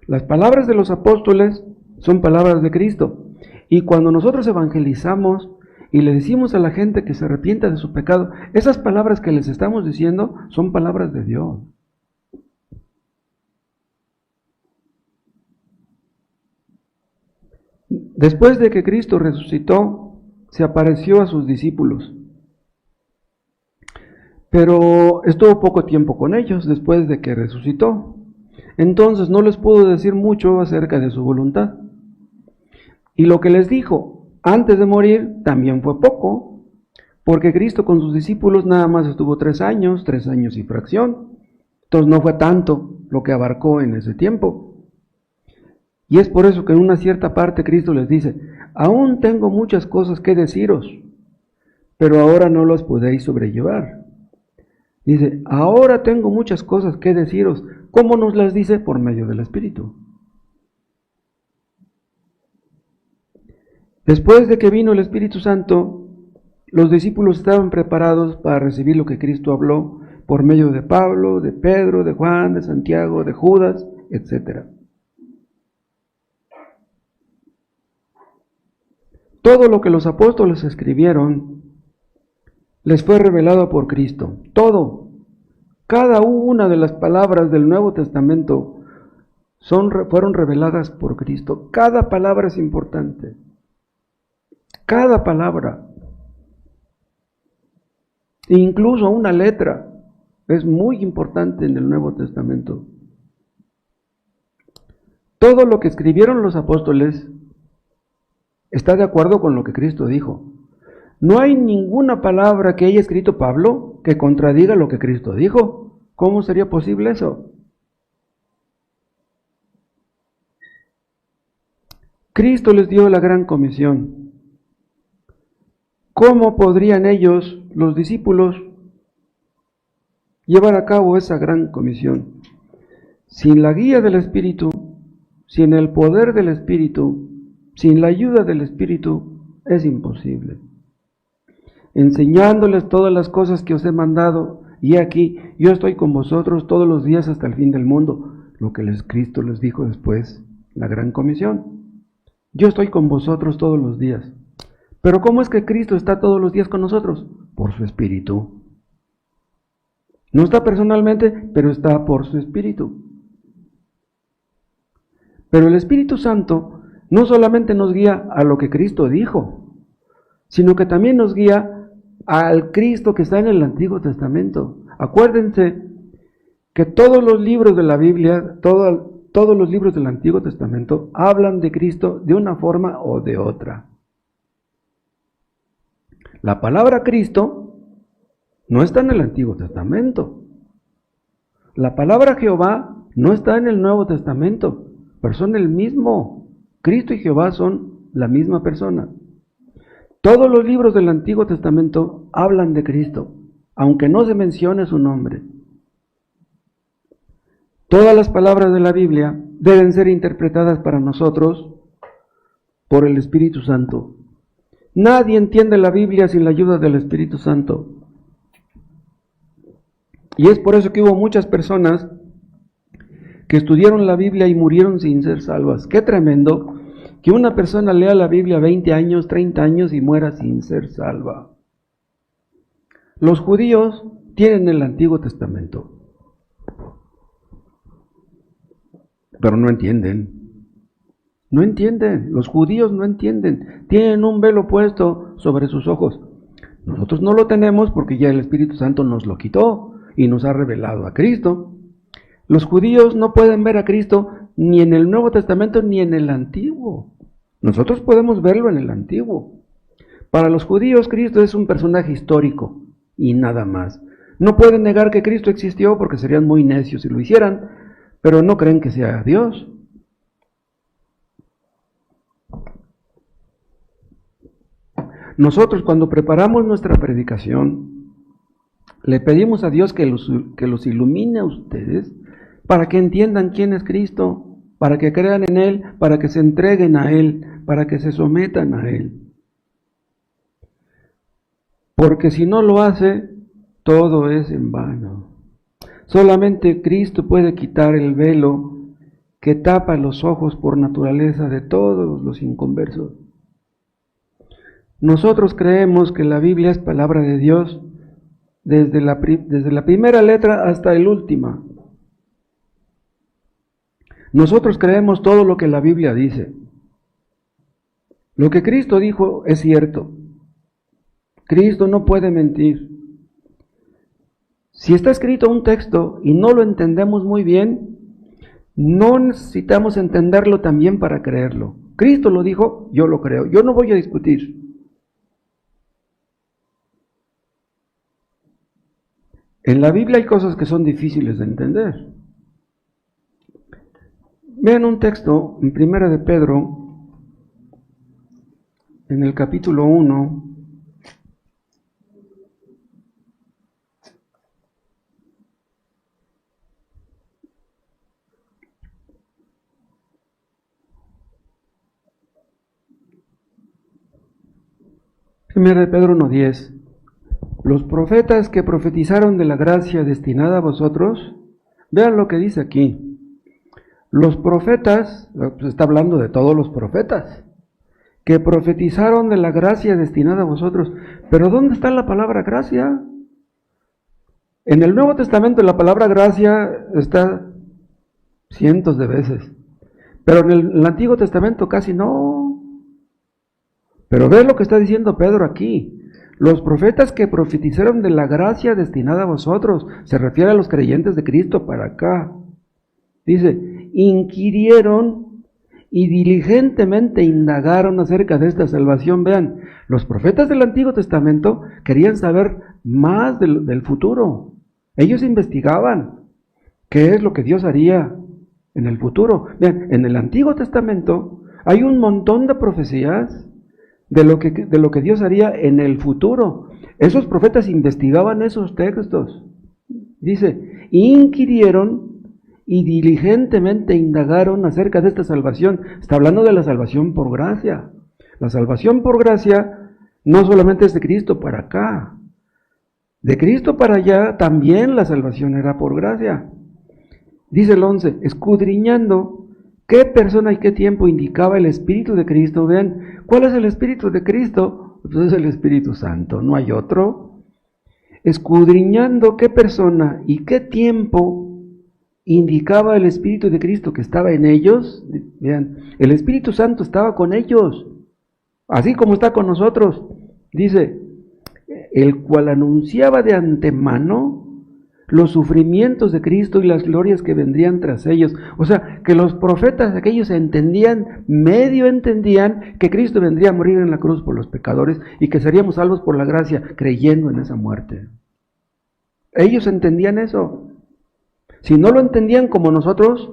Las palabras de los apóstoles son palabras de Cristo. Y cuando nosotros evangelizamos y le decimos a la gente que se arrepienta de su pecado, esas palabras que les estamos diciendo son palabras de Dios. Después de que Cristo resucitó, se apareció a sus discípulos. Pero estuvo poco tiempo con ellos después de que resucitó. Entonces no les pudo decir mucho acerca de su voluntad. Y lo que les dijo antes de morir también fue poco, porque Cristo con sus discípulos nada más estuvo 3 años y fracción. Entonces no fue tanto lo que abarcó en ese tiempo. Y es por eso que en una cierta parte Cristo les dice: aún tengo muchas cosas que deciros, pero ahora no las podéis sobrellevar. Dice, ahora tengo muchas cosas que deciros. ¿Cómo nos las dice? Por medio del Espíritu. Después de que vino el Espíritu Santo, los discípulos estaban preparados para recibir lo que Cristo habló por medio de Pablo, de Pedro, de Juan, de Santiago, de Judas, etc. Todo lo que los apóstoles escribieron les fue revelado por Cristo. Todo. Cada una de las palabras del Nuevo Testamento fueron reveladas por Cristo. Cada palabra es importante. Cada palabra. Incluso una letra es muy importante en el Nuevo Testamento. Todo lo que escribieron los apóstoles está de acuerdo con lo que Cristo dijo. No hay ninguna palabra que haya escrito Pablo que contradiga lo que Cristo dijo. ¿Cómo sería posible eso? Cristo les dio la gran comisión. ¿Cómo podrían ellos, los discípulos, llevar a cabo esa gran comisión? Sin la guía del Espíritu, sin el poder del Espíritu, sin la ayuda del Espíritu, es imposible. Enseñándoles todas las cosas que os he mandado, y aquí, yo estoy con vosotros todos los días hasta el fin del mundo, lo que Cristo les dijo después, la gran comisión. Yo estoy con vosotros todos los días. Pero ¿cómo es que Cristo está todos los días con nosotros? Por su Espíritu. No está personalmente, pero está por su Espíritu. Pero el Espíritu Santo no solamente nos guía a lo que Cristo dijo, sino que también nos guía al Cristo que está en el Antiguo Testamento. Acuérdense que todos los libros de la Biblia, todos los libros del Antiguo Testamento hablan de Cristo de una forma o de otra. La palabra Cristo no está en el Antiguo Testamento. La palabra Jehová no está en el Nuevo Testamento, pero son el mismo. Cristo y Jehová son la misma persona. Todos los libros del Antiguo Testamento hablan de Cristo, aunque no se mencione su nombre. Todas las palabras de la Biblia deben ser interpretadas para nosotros por el Espíritu Santo. Nadie entiende la Biblia sin la ayuda del Espíritu Santo. Y es por eso que hubo muchas personas que estudiaron la Biblia y murieron sin ser salvas. ¡Qué tremendo! Que una persona lea la Biblia 20 años, 30 años y muera sin ser salva. Los judíos tienen el Antiguo Testamento, pero no entienden. No entienden, los judíos no entienden. Tienen un velo puesto sobre sus ojos. Nosotros no lo tenemos porque ya el Espíritu Santo nos lo quitó y nos ha revelado a Cristo. Los judíos no pueden ver a Cristo ni en el Nuevo Testamento ni en el Antiguo. Nosotros podemos verlo en el Antiguo. Para los judíos, Cristo es un personaje histórico y nada más. No pueden negar que Cristo existió porque serían muy necios si lo hicieran, pero no creen que sea Dios. Nosotros cuando preparamos nuestra predicación, le pedimos a Dios que los ilumine a ustedes para que entiendan quién es Cristo, para que crean en Él, para que se entreguen a Él, para que se sometan a Él. Porque si no lo hace, todo es en vano. Solamente Cristo puede quitar el velo que tapa los ojos por naturaleza de todos los inconversos. Nosotros creemos que la Biblia es palabra de Dios desde la primera letra hasta la última. Nosotros creemos todo lo que la Biblia dice. Lo que Cristo dijo es cierto. Cristo no puede mentir. Si está escrito un texto y no lo entendemos muy bien, no necesitamos entenderlo también para creerlo. Cristo lo dijo, yo lo creo. Yo no voy a discutir. En la Biblia hay cosas que son difíciles de entender. Vean un texto en 1 de Pedro, en el capítulo 1. Primera de Pedro 1:10. Los profetas que profetizaron de la gracia destinada a vosotros, vean lo que dice aquí. Los profetas, pues está hablando de todos los profetas, que profetizaron de la gracia destinada a vosotros. Pero ¿dónde está la palabra gracia? En el Nuevo Testamento la palabra gracia está cientos de veces, pero en el Antiguo Testamento casi no. Pero ve lo que está diciendo Pedro aquí. Los profetas que profetizaron de la gracia destinada a vosotros, se refiere a los creyentes de Cristo para acá. Dice, inquirieron y diligentemente indagaron acerca de esta salvación. Vean, los profetas del Antiguo Testamento querían saber más del futuro. Ellos investigaban qué es lo que Dios haría en el futuro. Vean, en el Antiguo Testamento hay un montón de profecías de lo que Dios haría en el futuro. Esos profetas investigaban esos textos. Dice, inquirieron y diligentemente indagaron acerca de esta salvación. Está hablando de la salvación por gracia. La salvación por gracia no solamente es de Cristo para acá. De Cristo para allá también la salvación era por gracia. Dice el 11, escudriñando qué persona y qué tiempo indicaba el Espíritu de Cristo. Vean, ¿cuál es el Espíritu de Cristo? Pues es el Espíritu Santo, no hay otro. Escudriñando qué persona y qué tiempo indicaba el Espíritu de Cristo que estaba en ellos. Vean, el Espíritu Santo estaba con ellos, así como está con nosotros. Dice, el cual anunciaba de antemano los sufrimientos de Cristo y las glorias que vendrían tras ellos. O sea, que los profetas aquellos medio entendían que Cristo vendría a morir en la cruz por los pecadores y que seríamos salvos por la gracia, creyendo en esa muerte. Ellos entendían eso. Si no lo entendían como nosotros,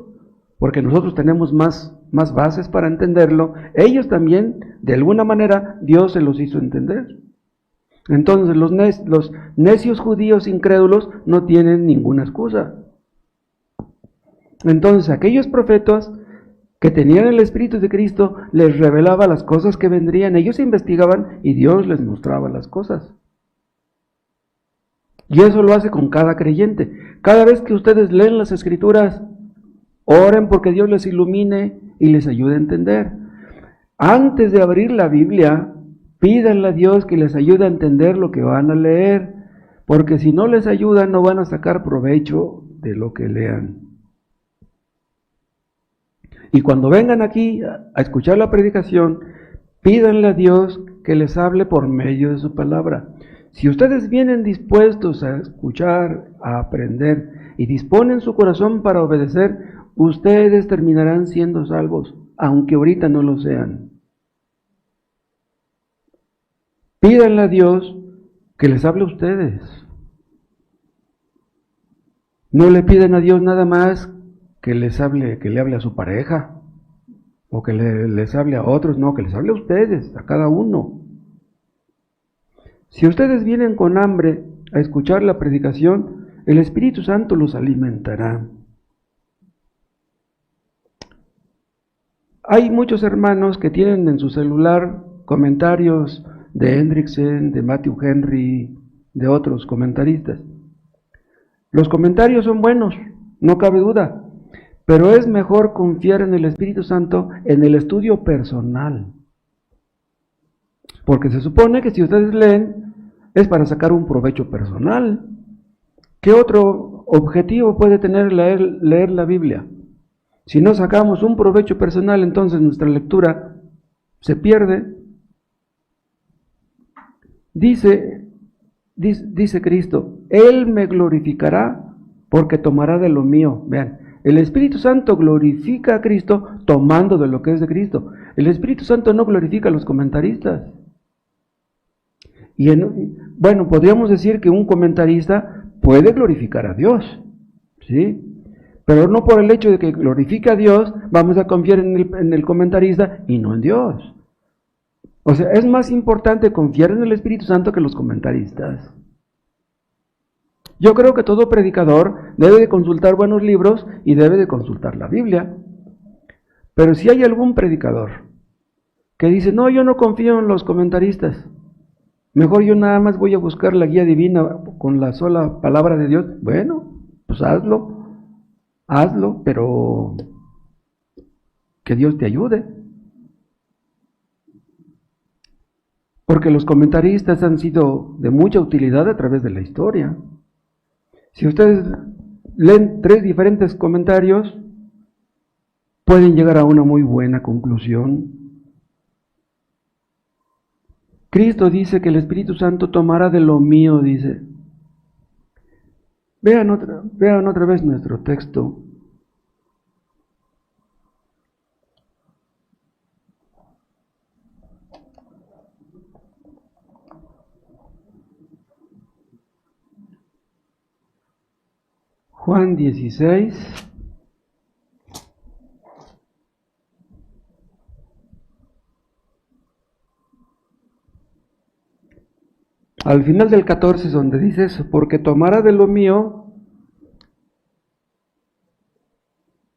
porque nosotros tenemos más bases para entenderlo, ellos también, de alguna manera, Dios se los hizo entender. Entonces los necios judíos incrédulos no tienen ninguna excusa. Entonces aquellos profetas que tenían el Espíritu de Cristo les revelaba las cosas que vendrían. Ellos investigaban y Dios les mostraba las cosas. Y eso lo hace con cada creyente. Cada vez que ustedes leen las Escrituras, oren porque Dios les ilumine y les ayude a entender. Antes de abrir la Biblia, pídanle a Dios que les ayude a entender lo que van a leer, porque si no les ayuda no van a sacar provecho de lo que lean. Y cuando vengan aquí a escuchar la predicación, pídanle a Dios que les hable por medio de su palabra. Si ustedes vienen dispuestos a escuchar, a aprender y disponen su corazón para obedecer, ustedes terminarán siendo salvos, aunque ahorita no lo sean. Pídanle a Dios que les hable a ustedes. No le piden a Dios nada más que que le hable a su pareja, o que les hable a otros, no, que les hable a ustedes, a cada uno. Si ustedes vienen con hambre a escuchar la predicación, el Espíritu Santo los alimentará. Hay muchos hermanos que tienen en su celular comentarios de Hendrickson, de Matthew Henry, de otros comentaristas. Los comentarios son buenos, no cabe duda, pero es mejor confiar en el Espíritu Santo en el estudio personal. Porque se supone que si ustedes leen es para sacar un provecho personal. ¿Qué otro objetivo puede tener leer la Biblia? Si no sacamos un provecho personal, entonces nuestra lectura se pierde. Dice Cristo, Él me glorificará porque tomará de lo mío. Vean, el Espíritu Santo glorifica a Cristo tomando de lo que es de Cristo. El Espíritu Santo no glorifica a los comentaristas. Bueno, podríamos decir que un comentarista puede glorificar a Dios, ¿sí? Pero no por el hecho de que glorifique a Dios, vamos a confiar en el comentarista y no en Dios. O sea, es más importante confiar en el Espíritu Santo que los comentaristas. Yo creo que todo predicador debe de consultar buenos libros y debe de consultar la Biblia. Pero si hay algún predicador que dice, no, yo no confío en los comentaristas, mejor yo nada más voy a buscar la guía divina con la sola palabra de Dios, bueno, pues hazlo, pero que Dios te ayude. Porque los comentaristas han sido de mucha utilidad a través de la historia. Si ustedes leen 3 diferentes comentarios, pueden llegar a una muy buena conclusión. Cristo dice que el Espíritu Santo tomará de lo mío, dice. Vean otra vez nuestro texto. Juan 16. Al final del 14 es donde dice eso, porque tomará de lo mío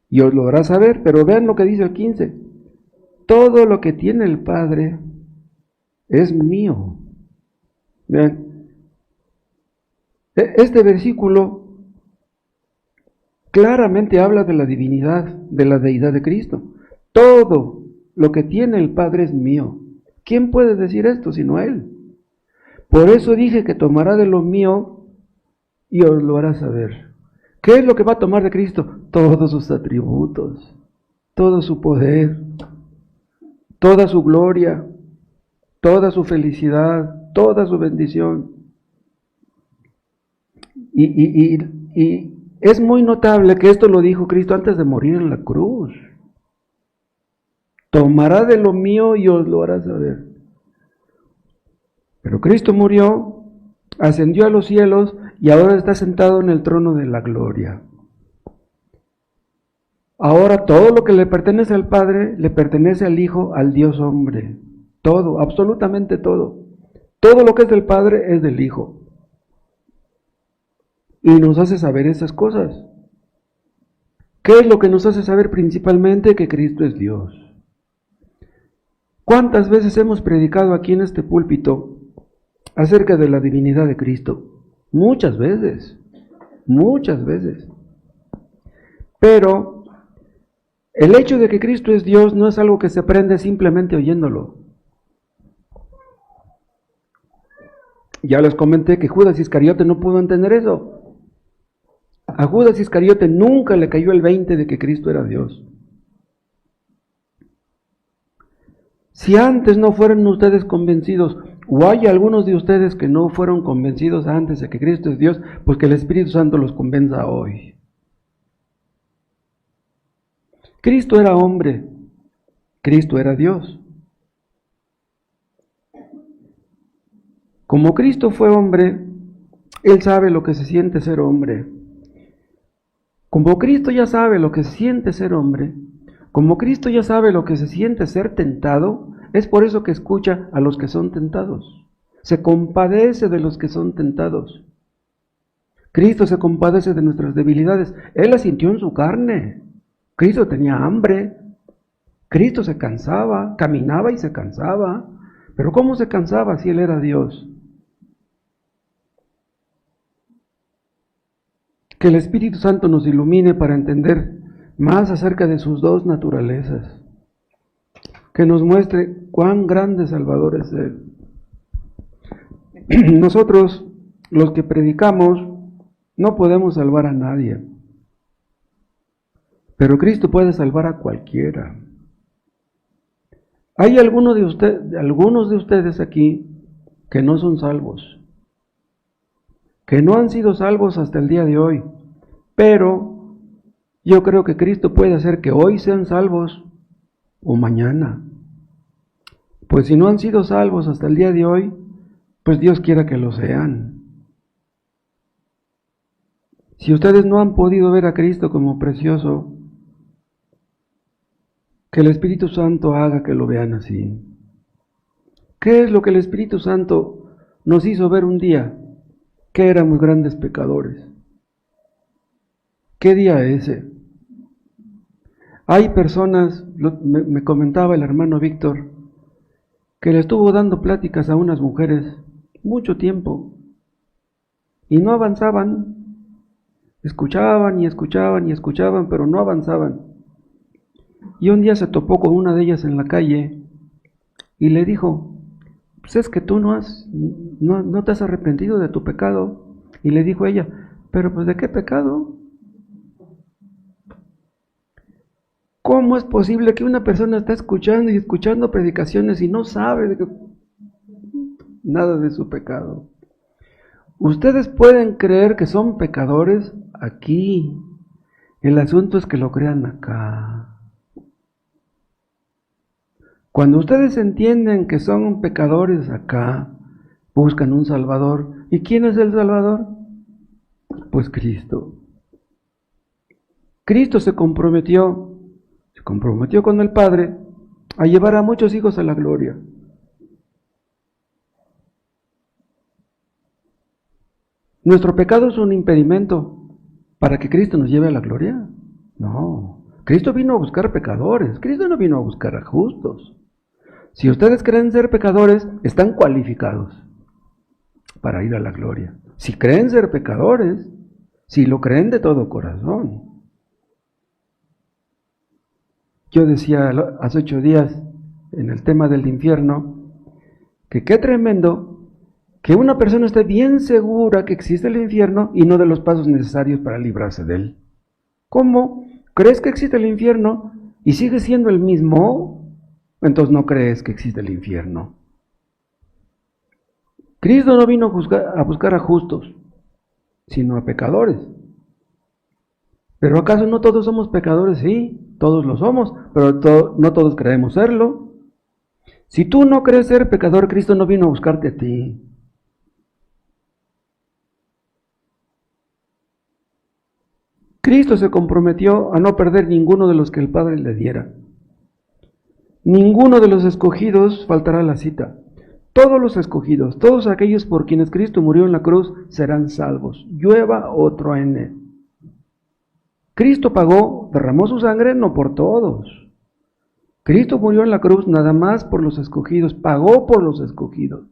y os lo hará saber, pero vean lo que dice el 15. Todo lo que tiene el Padre es mío. Vean, este versículo claramente habla de la divinidad, de la deidad de Cristo. Todo lo que tiene el Padre es mío. ¿Quién puede decir esto sino Él? Por eso dije que tomará de lo mío y os lo hará saber. ¿Qué es lo que va a tomar de Cristo? Todos sus atributos, todo su poder, toda su gloria, toda su felicidad, toda su bendición. Y es muy notable que esto lo dijo Cristo antes de morir en la cruz. Tomará de lo mío y os lo hará saber. Pero Cristo murió, ascendió a los cielos y ahora está sentado en el trono de la gloria. Ahora todo lo que le pertenece al Padre, le pertenece al Hijo, al Dios hombre. Todo, absolutamente todo. Todo lo que es del Padre es del Hijo. Y nos hace saber esas cosas. ¿Qué es lo que nos hace saber principalmente? Que Cristo es Dios. ¿Cuántas veces hemos predicado aquí en este púlpito acerca de la divinidad de Cristo? Muchas veces. Pero el hecho de que Cristo es Dios no es algo que se aprende simplemente oyéndolo. Ya les comenté que Judas Iscariote no pudo entender eso. A Judas Iscariote nunca le cayó el 20 de que Cristo era Dios. Si antes no fueron ustedes convencidos, o hay algunos de ustedes que no fueron convencidos antes de que Cristo es Dios, pues que el Espíritu Santo los convenza hoy. Cristo era hombre, Cristo era Dios. Como Cristo fue hombre, Él sabe lo que se siente ser hombre. Como Cristo ya sabe lo que se siente ser hombre, como Cristo ya sabe lo que se siente ser tentado, es por eso que escucha a los que son tentados. Se compadece de los que son tentados. Cristo se compadece de nuestras debilidades. Él las sintió en su carne. Cristo tenía hambre. Cristo se cansaba, caminaba y se cansaba. Pero ¿cómo se cansaba si Él era Dios? Que el Espíritu Santo nos ilumine para entender más acerca de sus dos naturalezas. Que nos muestre cuán grande Salvador es Él. Nosotros, los que predicamos, no podemos salvar a nadie. Pero Cristo puede salvar a cualquiera. Hay algunos de ustedes aquí que no son salvos, que no han sido salvos hasta el día de hoy, pero yo creo que Cristo puede hacer que hoy sean salvos o mañana. Pues si no han sido salvos hasta el día de hoy, pues Dios quiera que lo sean. Si ustedes no han podido ver a Cristo como precioso, que el Espíritu Santo haga que lo vean así. ¿Qué es lo que el Espíritu Santo nos hizo ver un día? Que éramos grandes pecadores. ¿Qué día ese? Hay personas, me comentaba el hermano Víctor, que le estuvo dando pláticas a unas mujeres mucho tiempo y no avanzaban. Escuchaban y escuchaban y escuchaban, pero no avanzaban. Y un día se topó con una de ellas en la calle y le dijo, pues es que tú no te has arrepentido de tu pecado. Y le dijo ella, pero pues ¿de qué pecado? ¿Cómo es posible que una persona está escuchando y escuchando predicaciones y no sabe nada de su pecado? Ustedes pueden creer que son pecadores aquí. El asunto es que lo crean acá. Cuando ustedes entienden que son pecadores acá, buscan un Salvador. ¿Y quién es el Salvador? Pues Cristo. Cristo se comprometió con el Padre a llevar a muchos hijos a la gloria. ¿Nuestro pecado es un impedimento para que Cristo nos lleve a la gloria? No. Cristo vino a buscar pecadores. Cristo no vino a buscar a justos. Si ustedes creen ser pecadores, están cualificados para ir a la gloria. Si creen ser pecadores, si lo creen de todo corazón. Yo decía hace 8 días en el tema del infierno, que qué tremendo que una persona esté bien segura que existe el infierno y no de los pasos necesarios para librarse de él. ¿Cómo? ¿Crees que existe el infierno y sigue siendo el mismo? Entonces no crees que existe el infierno. Cristo no vino a buscar a justos, sino a pecadores. ¿Pero acaso no todos somos pecadores? Sí, todos lo somos, pero no todos creemos serlo. Si tú no crees ser pecador, Cristo no vino a buscarte a ti. Cristo se comprometió a no perder ninguno de los que el Padre le diera. Ninguno de los escogidos faltará a la cita. Todos los escogidos, todos aquellos por quienes Cristo murió en la cruz, serán salvos, llueva o truene. Cristo pagó, derramó su sangre, no por todos. Cristo murió en la cruz nada más por los escogidos, pagó por los escogidos.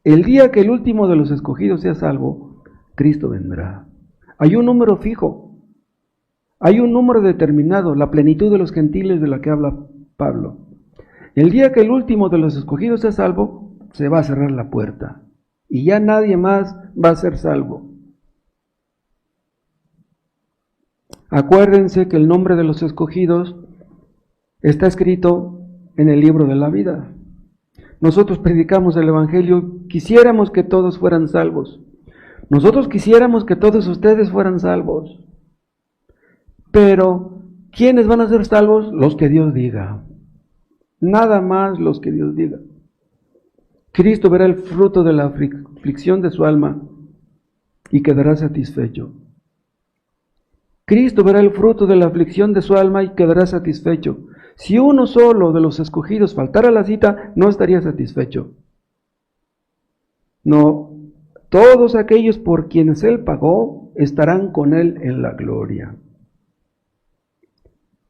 El día que el último de los escogidos sea salvo, Cristo vendrá. Hay un número fijo, hay un número determinado, la plenitud de los gentiles de la que habla Pablo. El día que el último de los escogidos sea salvo, se va a cerrar la puerta y ya nadie más va a ser salvo. Acuérdense que el nombre de los escogidos está escrito en el libro de la vida. Nosotros predicamos el Evangelio, quisiéramos que todos fueran salvos. Nosotros quisiéramos que todos ustedes fueran salvos. Pero, ¿quiénes van a ser salvos? Los que Dios diga. Nada más los que Dios diga. Cristo verá el fruto de la aflicción de su alma y quedará satisfecho. Cristo verá el fruto de la aflicción de su alma y quedará satisfecho. Si uno solo de los escogidos faltara a la cita, no estaría satisfecho. No, todos aquellos por quienes Él pagó estarán con Él en la gloria.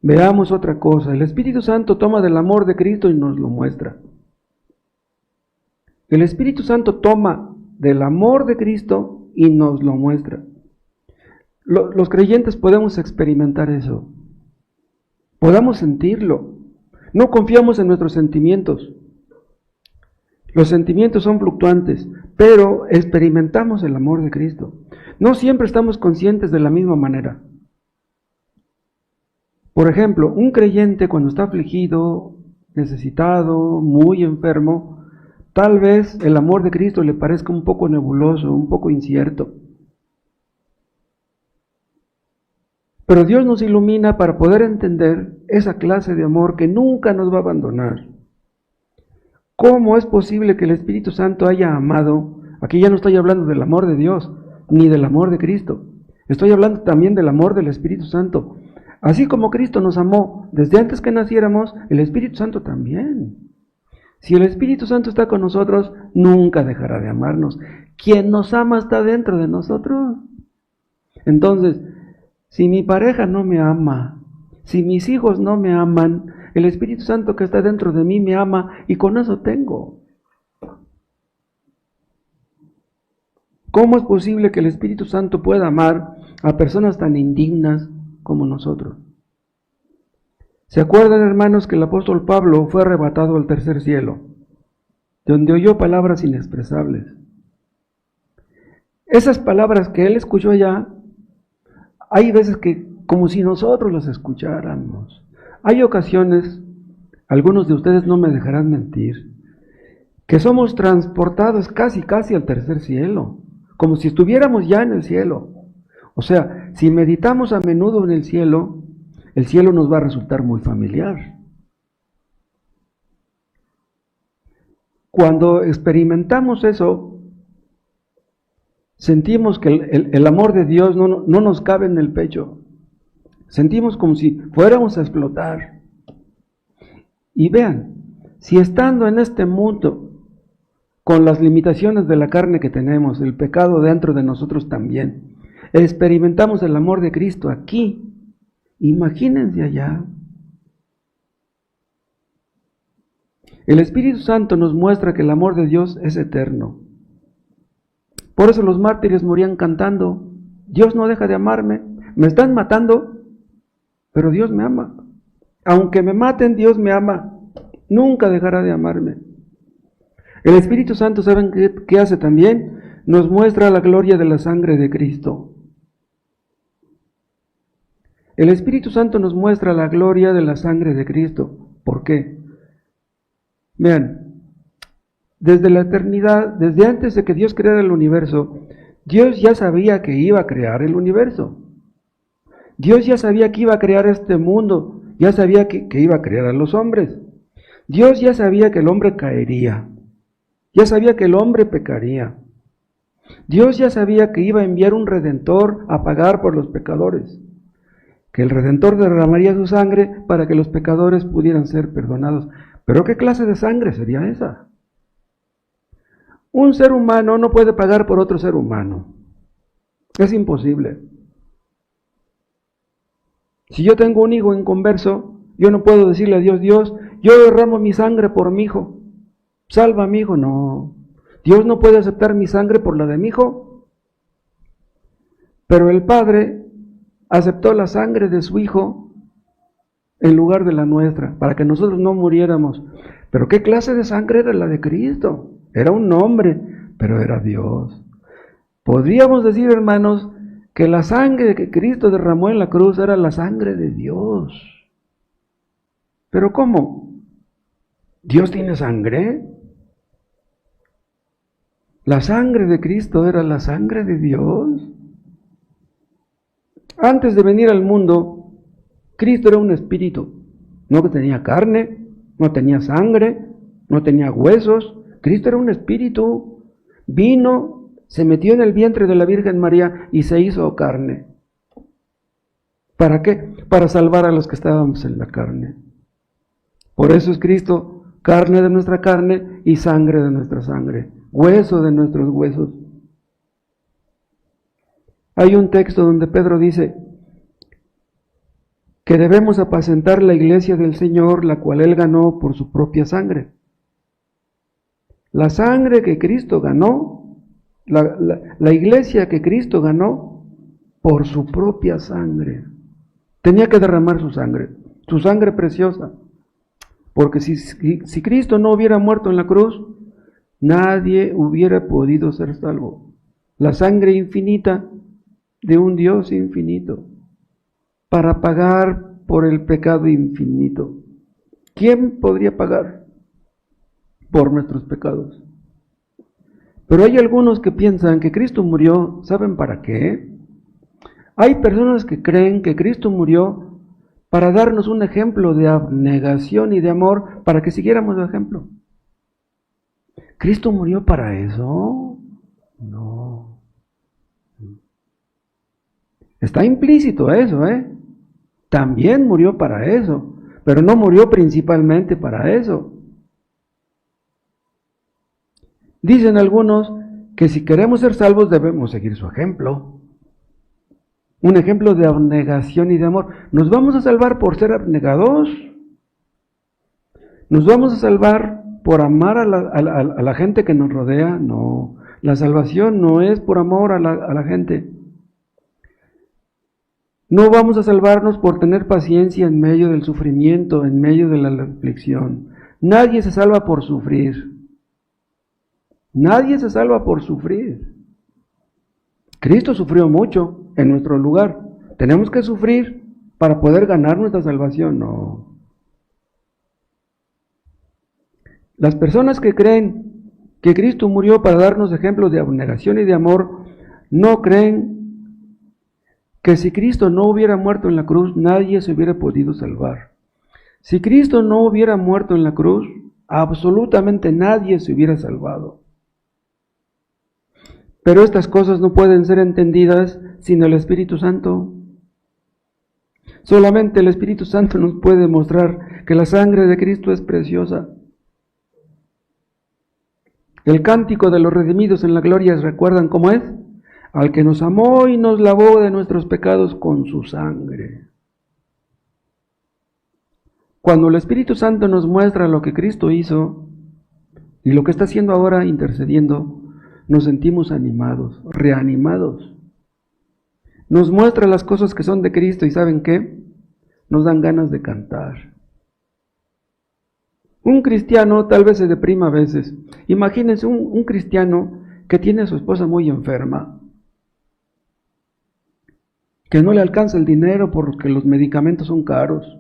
Veamos otra cosa. El Espíritu Santo toma del amor de Cristo y nos lo muestra. El Espíritu Santo toma del amor de Cristo y nos lo muestra. Los creyentes podemos experimentar eso. Podamos sentirlo. No confiamos en nuestros sentimientos. Los sentimientos son fluctuantes, pero experimentamos el amor de Cristo. No siempre estamos conscientes de la misma manera. Por ejemplo, un creyente cuando está afligido, necesitado, muy enfermo, tal vez el amor de Cristo le parezca un poco nebuloso, un poco incierto. Pero Dios nos ilumina para poder entender esa clase de amor que nunca nos va a abandonar. ¿Cómo es posible que el Espíritu Santo haya amado? Aquí ya no estoy hablando del amor de Dios, ni del amor de Cristo. Estoy hablando también del amor del Espíritu Santo. Así como Cristo nos amó desde antes que naciéramos, el Espíritu Santo también. Si el Espíritu Santo está con nosotros, nunca dejará de amarnos. Quien nos ama está dentro de nosotros. Entonces, si mi pareja no me ama, si mis hijos no me aman, el Espíritu Santo que está dentro de mí me ama y con eso tengo. ¿Cómo es posible que el Espíritu Santo pueda amar a personas tan indignas como nosotros? ¿Se acuerdan, hermanos, que el apóstol Pablo fue arrebatado al tercer cielo, donde oyó palabras inexpresables? Esas palabras que él escuchó allá, hay veces que como si nosotros las escucháramos. Hay ocasiones, algunos de ustedes no me dejarán mentir, que somos transportados casi al tercer cielo, como si estuviéramos ya en el cielo. O sea, si meditamos a menudo en el cielo nos va a resultar muy familiar. Cuando experimentamos eso, sentimos que el amor de Dios no nos cabe en el pecho. Sentimos como si fuéramos a explotar. Y vean, si estando en este mundo, con las limitaciones de la carne que tenemos, el pecado dentro de nosotros también, experimentamos el amor de Cristo aquí, imagínense allá. El Espíritu Santo nos muestra que el amor de Dios es eterno. Por eso los mártires morían cantando: Dios no deja de amarme, me están matando, pero Dios me ama. Aunque me maten, Dios me ama, nunca dejará de amarme. El Espíritu Santo, ¿saben qué hace también? Nos muestra la gloria de la sangre de Cristo. El Espíritu Santo nos muestra la gloria de la sangre de Cristo. ¿Por qué? Vean, desde la eternidad, desde antes de que Dios creara el universo, Dios ya sabía que iba a crear el universo. Dios ya sabía que iba a crear este mundo, ya sabía que iba a crear a los hombres. Dios ya sabía que el hombre caería, ya sabía que el hombre pecaría. Dios ya sabía que iba a enviar un Redentor a pagar por los pecadores, que el Redentor derramaría su sangre para que los pecadores pudieran ser perdonados. ¿Pero qué clase de sangre sería esa? Un ser humano no puede pagar por otro ser humano. Es imposible. Si yo tengo un hijo inconverso, yo no puedo decirle a Dios: Dios, yo derramo mi sangre por mi hijo, salva a mi hijo. No, Dios no puede aceptar mi sangre por la de mi hijo. Pero el Padre aceptó la sangre de su Hijo en lugar de la nuestra, para que nosotros no muriéramos. Pero ¿qué clase de sangre era la de Cristo? Era un hombre, pero era Dios. Podríamos decir, hermanos, que la sangre que Cristo derramó en la cruz era la sangre de Dios. ¿Pero cómo? ¿Dios tiene sangre? La sangre de Cristo era la sangre de Dios. Antes de venir al mundo, Cristo era un espíritu. No tenía carne, no tenía sangre, no tenía huesos. Cristo era un espíritu. Vino, se metió en el vientre de la Virgen María y se hizo carne. ¿Para qué? Para salvar a los que estábamos en la carne. Por eso es Cristo, carne de nuestra carne y sangre de nuestra sangre, hueso de nuestros huesos. Hay un texto donde Pedro dice que debemos apacentar la iglesia del Señor, la cual Él ganó por su propia sangre. La sangre que Cristo ganó, la iglesia que Cristo ganó por su propia sangre. Tenía que derramar su sangre preciosa. Porque si Cristo no hubiera muerto en la cruz, nadie hubiera podido ser salvo. La sangre infinita de un Dios infinito para pagar por el pecado infinito. ¿Quién podría pagar por nuestros pecados? Pero hay algunos que piensan que Cristo murió, ¿saben para qué? Hay personas que creen que Cristo murió para darnos un ejemplo de abnegación y de amor, para que siguiéramos el ejemplo. ¿Cristo murió para eso? No. Está implícito eso, También murió para eso, pero no murió principalmente para eso. Dicen algunos que si queremos ser salvos debemos seguir su ejemplo. Un ejemplo de abnegación y de amor. ¿Nos vamos a salvar por ser abnegados? ¿Nos vamos a salvar por amar a la gente que nos rodea? No. La salvación no es por amor a la gente. No vamos a salvarnos por tener paciencia en medio del sufrimiento, en medio de la aflicción. Nadie se salva por sufrir. Nadie se salva por sufrir. Cristo sufrió mucho en nuestro lugar. ¿Tenemos que sufrir para poder ganar nuestra salvación? No. Las personas que creen que Cristo murió para darnos ejemplos de abnegación y de amor, no creen que si Cristo no hubiera muerto en la cruz, nadie se hubiera podido salvar. Si Cristo no hubiera muerto en la cruz, absolutamente nadie se hubiera salvado. Pero estas cosas no pueden ser entendidas sin el Espíritu Santo. Solamente el Espíritu Santo nos puede mostrar que la sangre de Cristo es preciosa. El cántico de los redimidos en la gloria, ¿recuerdan cómo es? Al que nos amó y nos lavó de nuestros pecados con su sangre. Cuando el Espíritu Santo nos muestra lo que Cristo hizo y lo que está haciendo ahora intercediendo, nos sentimos animados, reanimados. Nos muestra las cosas que son de Cristo y ¿saben qué? Nos dan ganas de cantar. Un cristiano tal vez se deprima a veces. Imagínense un cristiano que tiene a su esposa muy enferma, que no le alcanza el dinero porque los medicamentos son caros,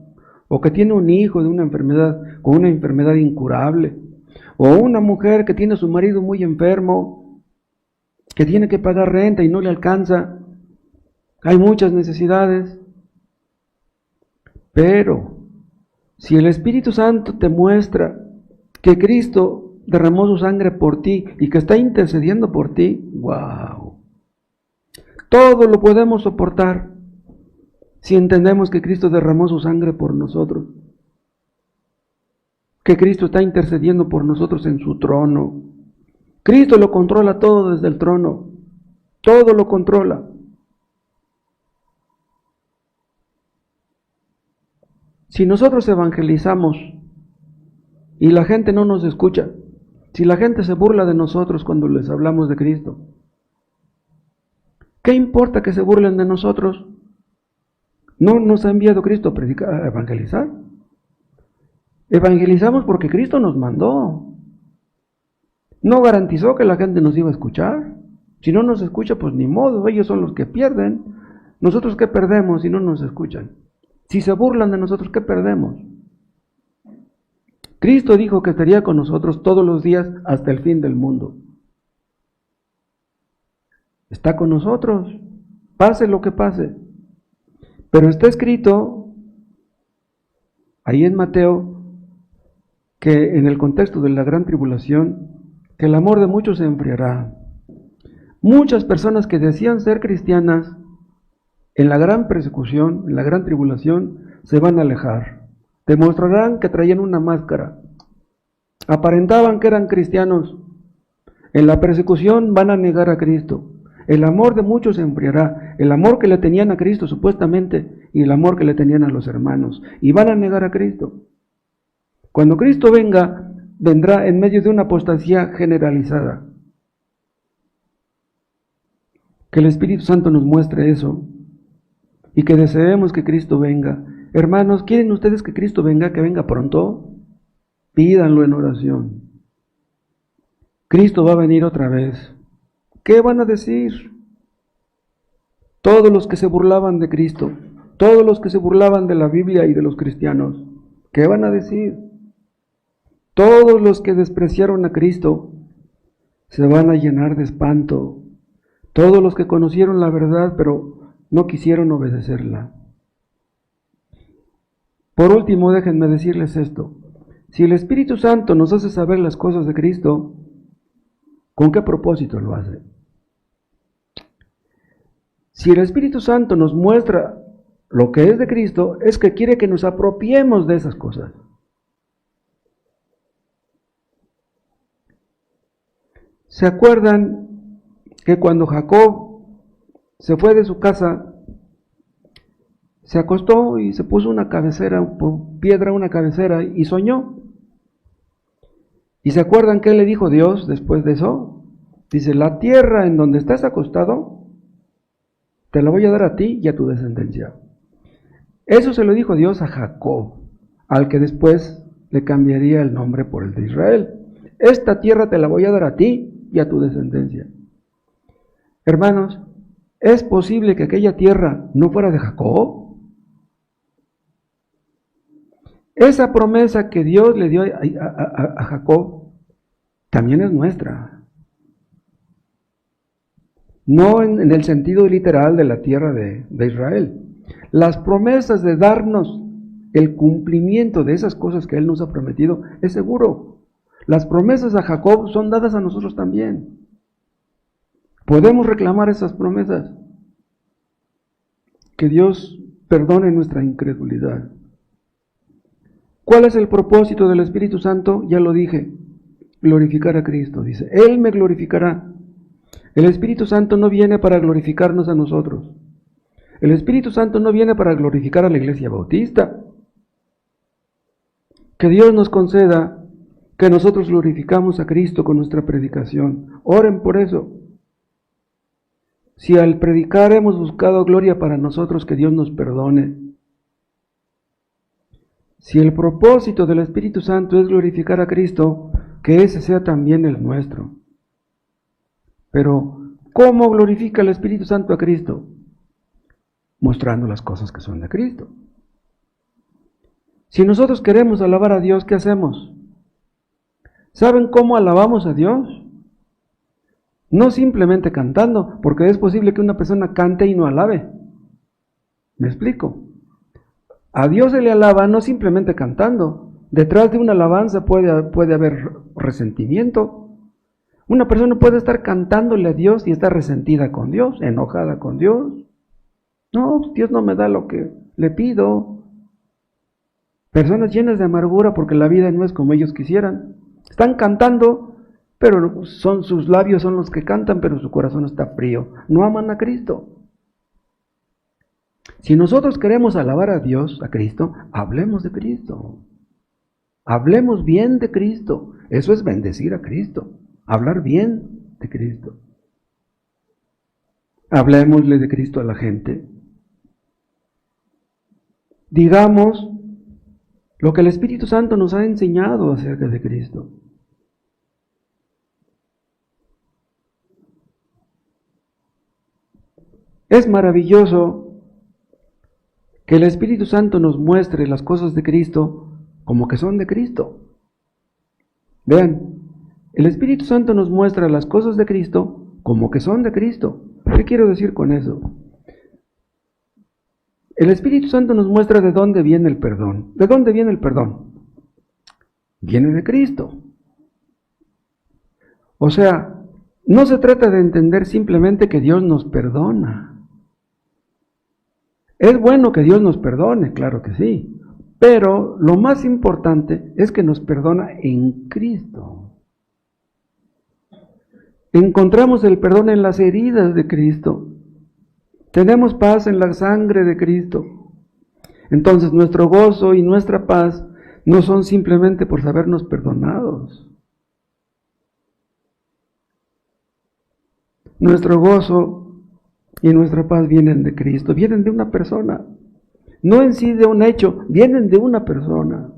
o que tiene un hijo de una enfermedad, con una enfermedad incurable, o una mujer que tiene a su marido muy enfermo, que tiene que pagar renta y no le alcanza. Hay muchas necesidades. Pero si el Espíritu Santo te muestra que Cristo derramó su sangre por ti y que está intercediendo por ti, ¡wow! Todo lo podemos soportar si entendemos que Cristo derramó su sangre por nosotros, que Cristo está intercediendo por nosotros en su trono. Cristo lo controla todo desde el trono, todo lo controla. Si nosotros evangelizamos y la gente no nos escucha, si la gente se burla de nosotros cuando les hablamos de Cristo, ¿qué importa que se burlen de nosotros? ¿No nos ha enviado Cristo a evangelizar? Evangelizamos porque Cristo nos mandó. No garantizó que la gente nos iba a escuchar. Si no nos escucha, pues ni modo, ellos son los que pierden. ¿Nosotros qué perdemos si no nos escuchan? Si se burlan de nosotros, ¿qué perdemos? Cristo dijo que estaría con nosotros todos los días hasta el fin del mundo. Está con nosotros, pase lo que pase. Pero está escrito ahí en Mateo que en el contexto de la gran tribulación, que el amor de muchos se enfriará. Muchas personas que decían ser cristianas en la gran persecución, en la gran tribulación, se van a alejar. Demostrarán que traían una máscara. Aparentaban que eran cristianos. En la persecución van a negar a Cristo. El amor de muchos se enfriará. El amor que le tenían a Cristo supuestamente y el amor que le tenían a los hermanos. Y van a negar a Cristo. Cuando Cristo venga, vendrá en medio de una apostasía generalizada. Que el Espíritu Santo nos muestre eso y que deseemos que Cristo venga. Hermanos, ¿quieren ustedes que Cristo venga, que venga pronto? Pídanlo en oración. Cristo va a venir otra vez. ¿Qué van a decir? Todos los que se burlaban de Cristo, todos los que se burlaban de la Biblia y de los cristianos, ¿qué van a decir? Todos los que despreciaron a Cristo se van a llenar de espanto. Todos los que conocieron la verdad, pero no quisieron obedecerla. Por último, déjenme decirles esto. Si el Espíritu Santo nos hace saber las cosas de Cristo, ¿con qué propósito lo hace? Si el Espíritu Santo nos muestra lo que es de Cristo, es que quiere que nos apropiemos de esas cosas. ¿Se acuerdan que cuando Jacob se fue de su casa, se acostó y se puso una cabecera, piedra, una cabecera, y soñó? ¿Y se acuerdan qué le dijo Dios después de eso? Dice, la tierra en donde estás acostado, te la voy a dar a ti y a tu descendencia. Eso se lo dijo Dios a Jacob, al que después le cambiaría el nombre por el de Israel. Esta tierra te la voy a dar a ti y a tu descendencia. Hermanos, ¿es posible que aquella tierra no fuera de Jacob? Esa promesa que Dios le dio a Jacob también es nuestra. No en el sentido literal de la tierra de Israel. Las promesas de darnos el cumplimiento de esas cosas que Él nos ha prometido es seguro. Las promesas a Jacob son dadas a nosotros también. Podemos reclamar esas promesas. Que Dios perdone nuestra incredulidad. ¿Cuál es el propósito del Espíritu Santo? Ya lo dije, glorificar a Cristo. Dice, Él me glorificará. El Espíritu Santo no viene para glorificarnos a nosotros. El Espíritu Santo no viene para glorificar a la Iglesia Bautista. Que Dios nos conceda que nosotros glorificamos a Cristo con nuestra predicación. Oren por eso. Si al predicar hemos buscado gloria para nosotros, que Dios nos perdone. Si el propósito del Espíritu Santo es glorificar a Cristo, que ese sea también el nuestro. Pero, ¿cómo glorifica el Espíritu Santo a Cristo? Mostrando las cosas que son de Cristo. Si nosotros queremos alabar a Dios, ¿qué hacemos? ¿Saben cómo alabamos a Dios? No simplemente cantando, porque es posible que una persona cante y no alabe. ¿Me explico? A Dios se le alaba no simplemente cantando. Detrás de una alabanza puede haber resentimiento. Una persona puede estar cantándole a Dios y estar resentida con Dios, enojada con Dios. No, Dios no me da lo que le pido. Personas llenas de amargura porque la vida no es como ellos quisieran. Están cantando, pero sus labios son los que cantan, pero su corazón está frío. No aman a Cristo. Si nosotros queremos alabar a Dios, a Cristo, hablemos de Cristo. Hablemos bien de Cristo. Eso es bendecir a Cristo. Hablar bien de Cristo. Hablémosle de Cristo a la gente. Digamos lo que el Espíritu Santo nos ha enseñado acerca de Cristo. Es maravilloso que el Espíritu Santo nos muestre las cosas de Cristo como que son de Cristo. Vean, el Espíritu Santo nos muestra las cosas de Cristo como que son de Cristo. ¿Qué quiero decir con eso? El Espíritu Santo nos muestra de dónde viene el perdón. ¿De dónde viene el perdón? Viene de Cristo. O sea, no se trata de entender simplemente que Dios nos perdona. Es bueno que Dios nos perdone, claro que sí, pero lo más importante es que nos perdona en Cristo. Encontramos el perdón en las heridas de Cristo. Tenemos paz en la sangre de Cristo. Entonces nuestro gozo y nuestra paz no son simplemente por sabernos perdonados. Nuestro gozo y nuestra paz vienen de Cristo, vienen de una persona. No en sí de un hecho, vienen de una persona.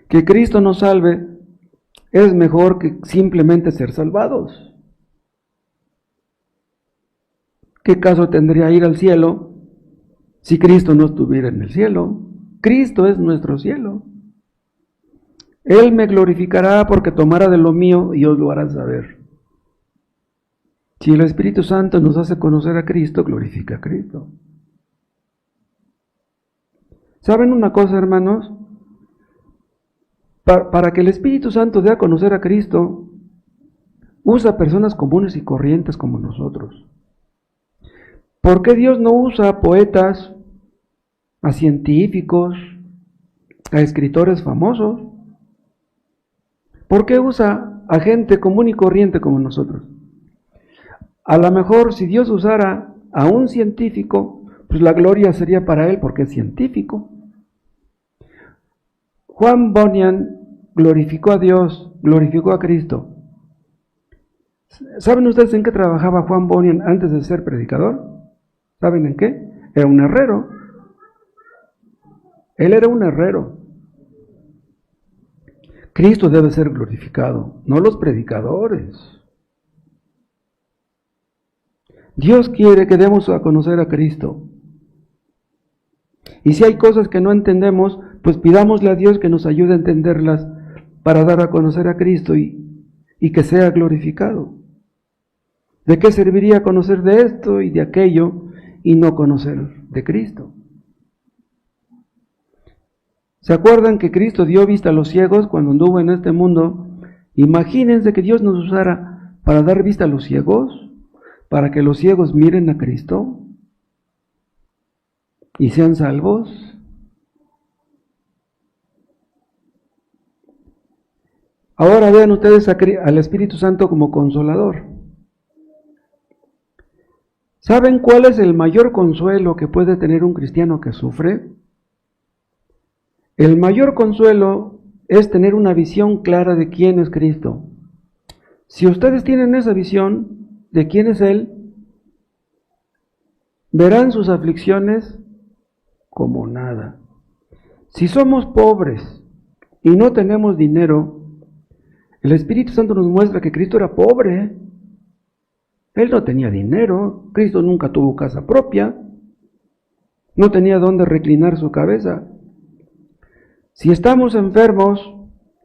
Que Cristo nos salve es mejor que simplemente ser salvados. ¿Qué caso tendría ir al cielo si Cristo no estuviera en el cielo? Cristo es nuestro cielo. Él me glorificará porque tomará de lo mío y os lo hará saber. Si el Espíritu Santo nos hace conocer a Cristo, glorifica a Cristo. ¿Saben una cosa, hermanos? Para que el Espíritu Santo dé a conocer a Cristo, usa personas comunes y corrientes como nosotros. ¿Por qué Dios no usa a poetas, a científicos, a escritores famosos? ¿Por qué usa a gente común y corriente como nosotros? A lo mejor si Dios usara a un científico, pues la gloria sería para él porque es científico. Juan Bunyan glorificó a Dios, glorificó a Cristo. ¿Saben ustedes en qué trabajaba Juan Bunyan antes de ser predicador? ¿Saben en qué? Era un herrero. Él era un herrero. Cristo debe ser glorificado, no los predicadores. Dios quiere que demos a conocer a Cristo. Y si hay cosas que no entendemos, pues pidámosle a Dios que nos ayude a entenderlas para dar a conocer a Cristo y que sea glorificado. ¿De qué serviría conocer de esto y de aquello y no conocer de Cristo? ¿Se acuerdan que Cristo dio vista a los ciegos cuando anduvo en este mundo? Imagínense que Dios nos usara para dar vista a los ciegos, para que los ciegos miren a Cristo y sean salvos. Ahora vean ustedes al Espíritu Santo como consolador. ¿Saben cuál es el mayor consuelo que puede tener un cristiano que sufre? El mayor consuelo es tener una visión clara de quién es Cristo. Si ustedes tienen esa visión de quién es Él, verán sus aflicciones como nada. Si somos pobres y no tenemos dinero, el Espíritu Santo nos muestra que Cristo era pobre. Él no tenía dinero, Cristo nunca tuvo casa propia, no tenía dónde reclinar su cabeza. Si estamos enfermos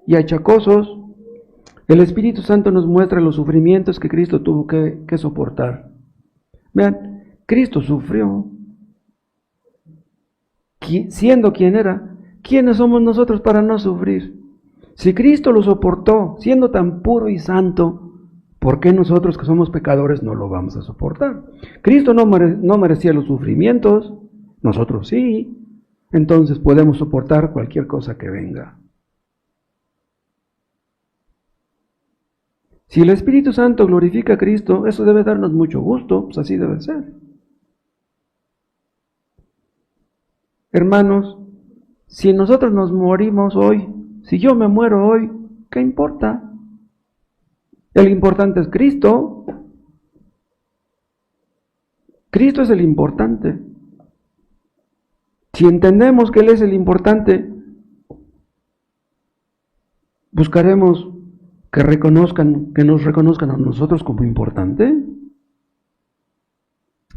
y achacosos, el Espíritu Santo nos muestra los sufrimientos que Cristo tuvo que soportar. Vean, Cristo sufrió, siendo quien era. ¿Quiénes somos nosotros para no sufrir? Si Cristo lo soportó, siendo tan puro y santo, ¿por qué nosotros que somos pecadores no lo vamos a soportar? Cristo no merecía los sufrimientos, nosotros sí. Entonces podemos soportar cualquier cosa que venga. Si el Espíritu Santo glorifica a Cristo, eso debe darnos mucho gusto, pues así debe ser. Hermanos, si nosotros nos morimos hoy, si yo me muero hoy, ¿qué importa? El importante es Cristo. Cristo es el importante. Si entendemos que Él es el importante, buscaremos que nos reconozcan a nosotros como importante.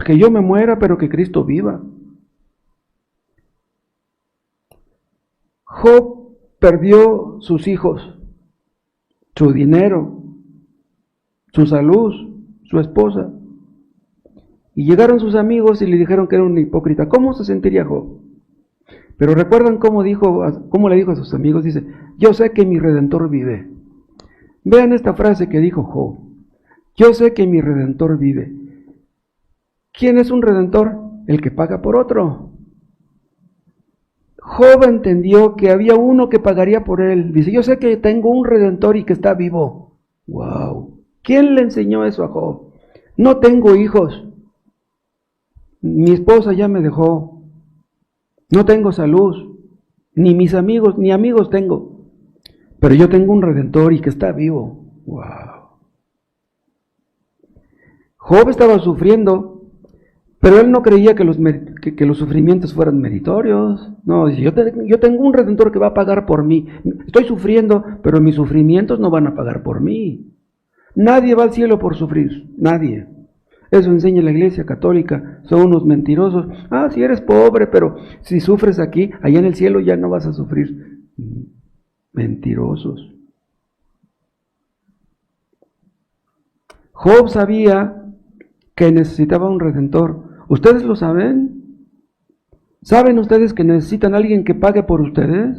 Que yo me muera, pero que Cristo viva. Job perdió sus hijos, su dinero, su salud, su esposa. Y llegaron sus amigos y le dijeron que era un hipócrita. ¿Cómo se sentiría Job? Pero recuerdan cómo le dijo a sus amigos, dice, yo sé que mi Redentor vive. Vean esta frase que dijo Job, yo sé que mi Redentor vive. ¿Quién es un Redentor? el que paga por otro. Job entendió que había uno que pagaría por él. Dice, yo sé que tengo un Redentor y que está vivo. ¡Wow! ¿Quién le enseñó eso a Job? No tengo hijos. Mi esposa ya me dejó. No tengo salud. Ni mis amigos, ni amigos tengo. Pero yo tengo un Redentor y que está vivo. ¡Wow! Job estaba sufriendo, pero él no creía que los sufrimientos fueran meritorios. No, dice, yo tengo un Redentor que va a pagar por mí. Estoy sufriendo, pero mis sufrimientos no van a pagar por mí. Nadie va al cielo por sufrir, nadie. Eso enseña la Iglesia Católica, son unos mentirosos. Si eres pobre, pero si sufres aquí, allá en el cielo ya no vas a sufrir. Mentirosos. Job sabía que necesitaba un Redentor. ¿Ustedes lo saben? ¿Saben ustedes que necesitan a alguien que pague por ustedes?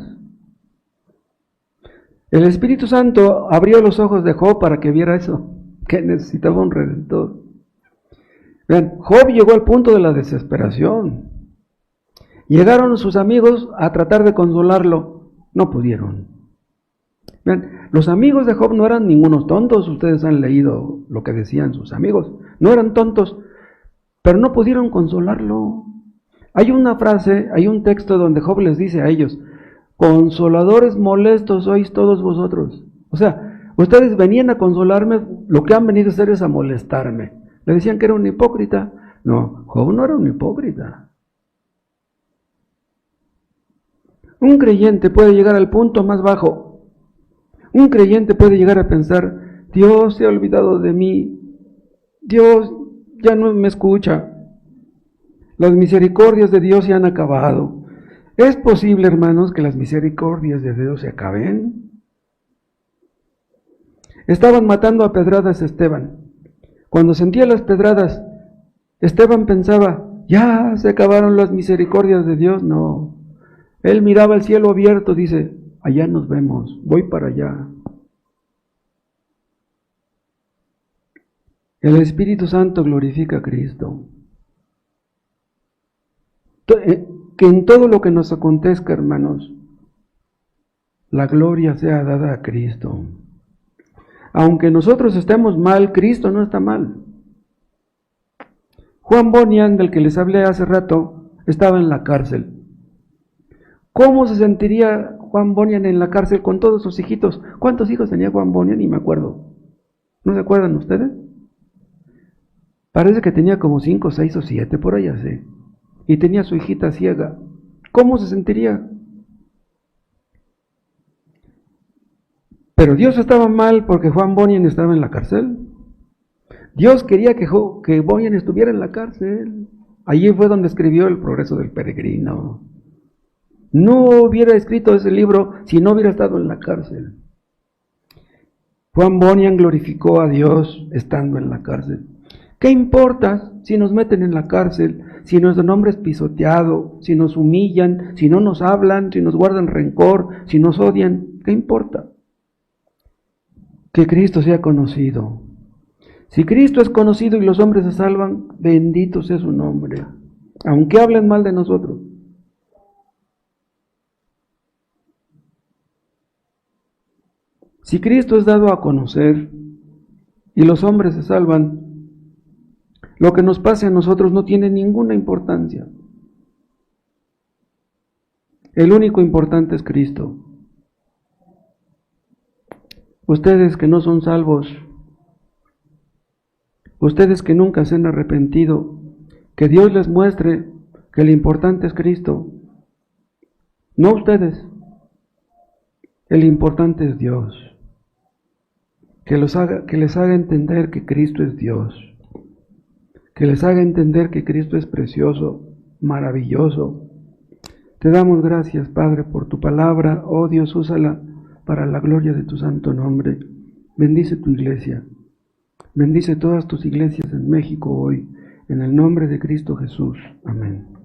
El Espíritu Santo abrió los ojos de Job para que viera eso, que necesitaba un Redentor. Vean, Job llegó al punto de la desesperación. Llegaron sus amigos a tratar de consolarlo, no pudieron. Vean, los amigos de Job no eran ningunos tontos, ustedes han leído lo que decían sus amigos, no eran tontos, pero no pudieron consolarlo. Hay una frase, hay un texto donde Job les dice a ellos, consoladores molestos sois todos vosotros. O sea, ustedes venían a consolarme, lo que han venido a hacer es a molestarme. Le decían que era un hipócrita. No, Job no era un hipócrita. Un creyente puede llegar al punto más bajo. Un creyente puede llegar a pensar, Dios se ha olvidado de mí. Dios ya no me escucha. Las misericordias de Dios se han acabado. ¿Es posible, hermanos, que las misericordias de Dios se acaben? Estaban matando a pedradas a Esteban. Cuando sentía las pedradas, Esteban pensaba, ya se acabaron las misericordias de Dios. No, él miraba el cielo abierto, dice, allá nos vemos, voy para allá. El Espíritu Santo glorifica a Cristo. Que en todo lo que nos acontezca, hermanos, la gloria sea dada a Cristo. Aunque nosotros estemos mal, Cristo no está mal. Juan Bunyan, del que les hablé hace rato, estaba en la cárcel. ¿Cómo se sentiría Juan Bunyan en la cárcel con todos sus hijitos? ¿Cuántos hijos tenía Juan Bunyan? Ni me acuerdo. ¿No se acuerdan ustedes? Parece que tenía como 5, 6 o 7, por allá sé. Y tenía su hijita ciega. ¿Cómo se sentiría? Pero Dios estaba mal porque Juan Bunyan estaba en la cárcel. Dios quería que Bunyan estuviera en la cárcel. Allí fue donde escribió El progreso del peregrino. No hubiera escrito ese libro si no hubiera estado en la cárcel. Juan Bunyan glorificó a Dios estando en la cárcel. ¿Qué importa si nos meten en la cárcel, si nuestro nombre es pisoteado, si nos humillan, si no nos hablan, si nos guardan rencor, si nos odian? ¿Qué importa? Que Cristo sea conocido. Si Cristo es conocido y los hombres se salvan, bendito sea su nombre, aunque hablen mal de nosotros. Si Cristo es dado a conocer y los hombres se salvan, lo que nos pase a nosotros no tiene ninguna importancia. El único importante es Cristo. Ustedes que no son salvos, ustedes que nunca se han arrepentido, que Dios les muestre que lo importante es Cristo. No ustedes, el importante es Dios. Que les haga entender que Cristo es Dios. Que les haga entender que Cristo es precioso, maravilloso. Te damos gracias, Padre, por tu palabra. Oh Dios, úsala para la gloria de tu santo nombre. Bendice tu iglesia. Bendice todas tus iglesias en México hoy. En el nombre de Cristo Jesús. Amén.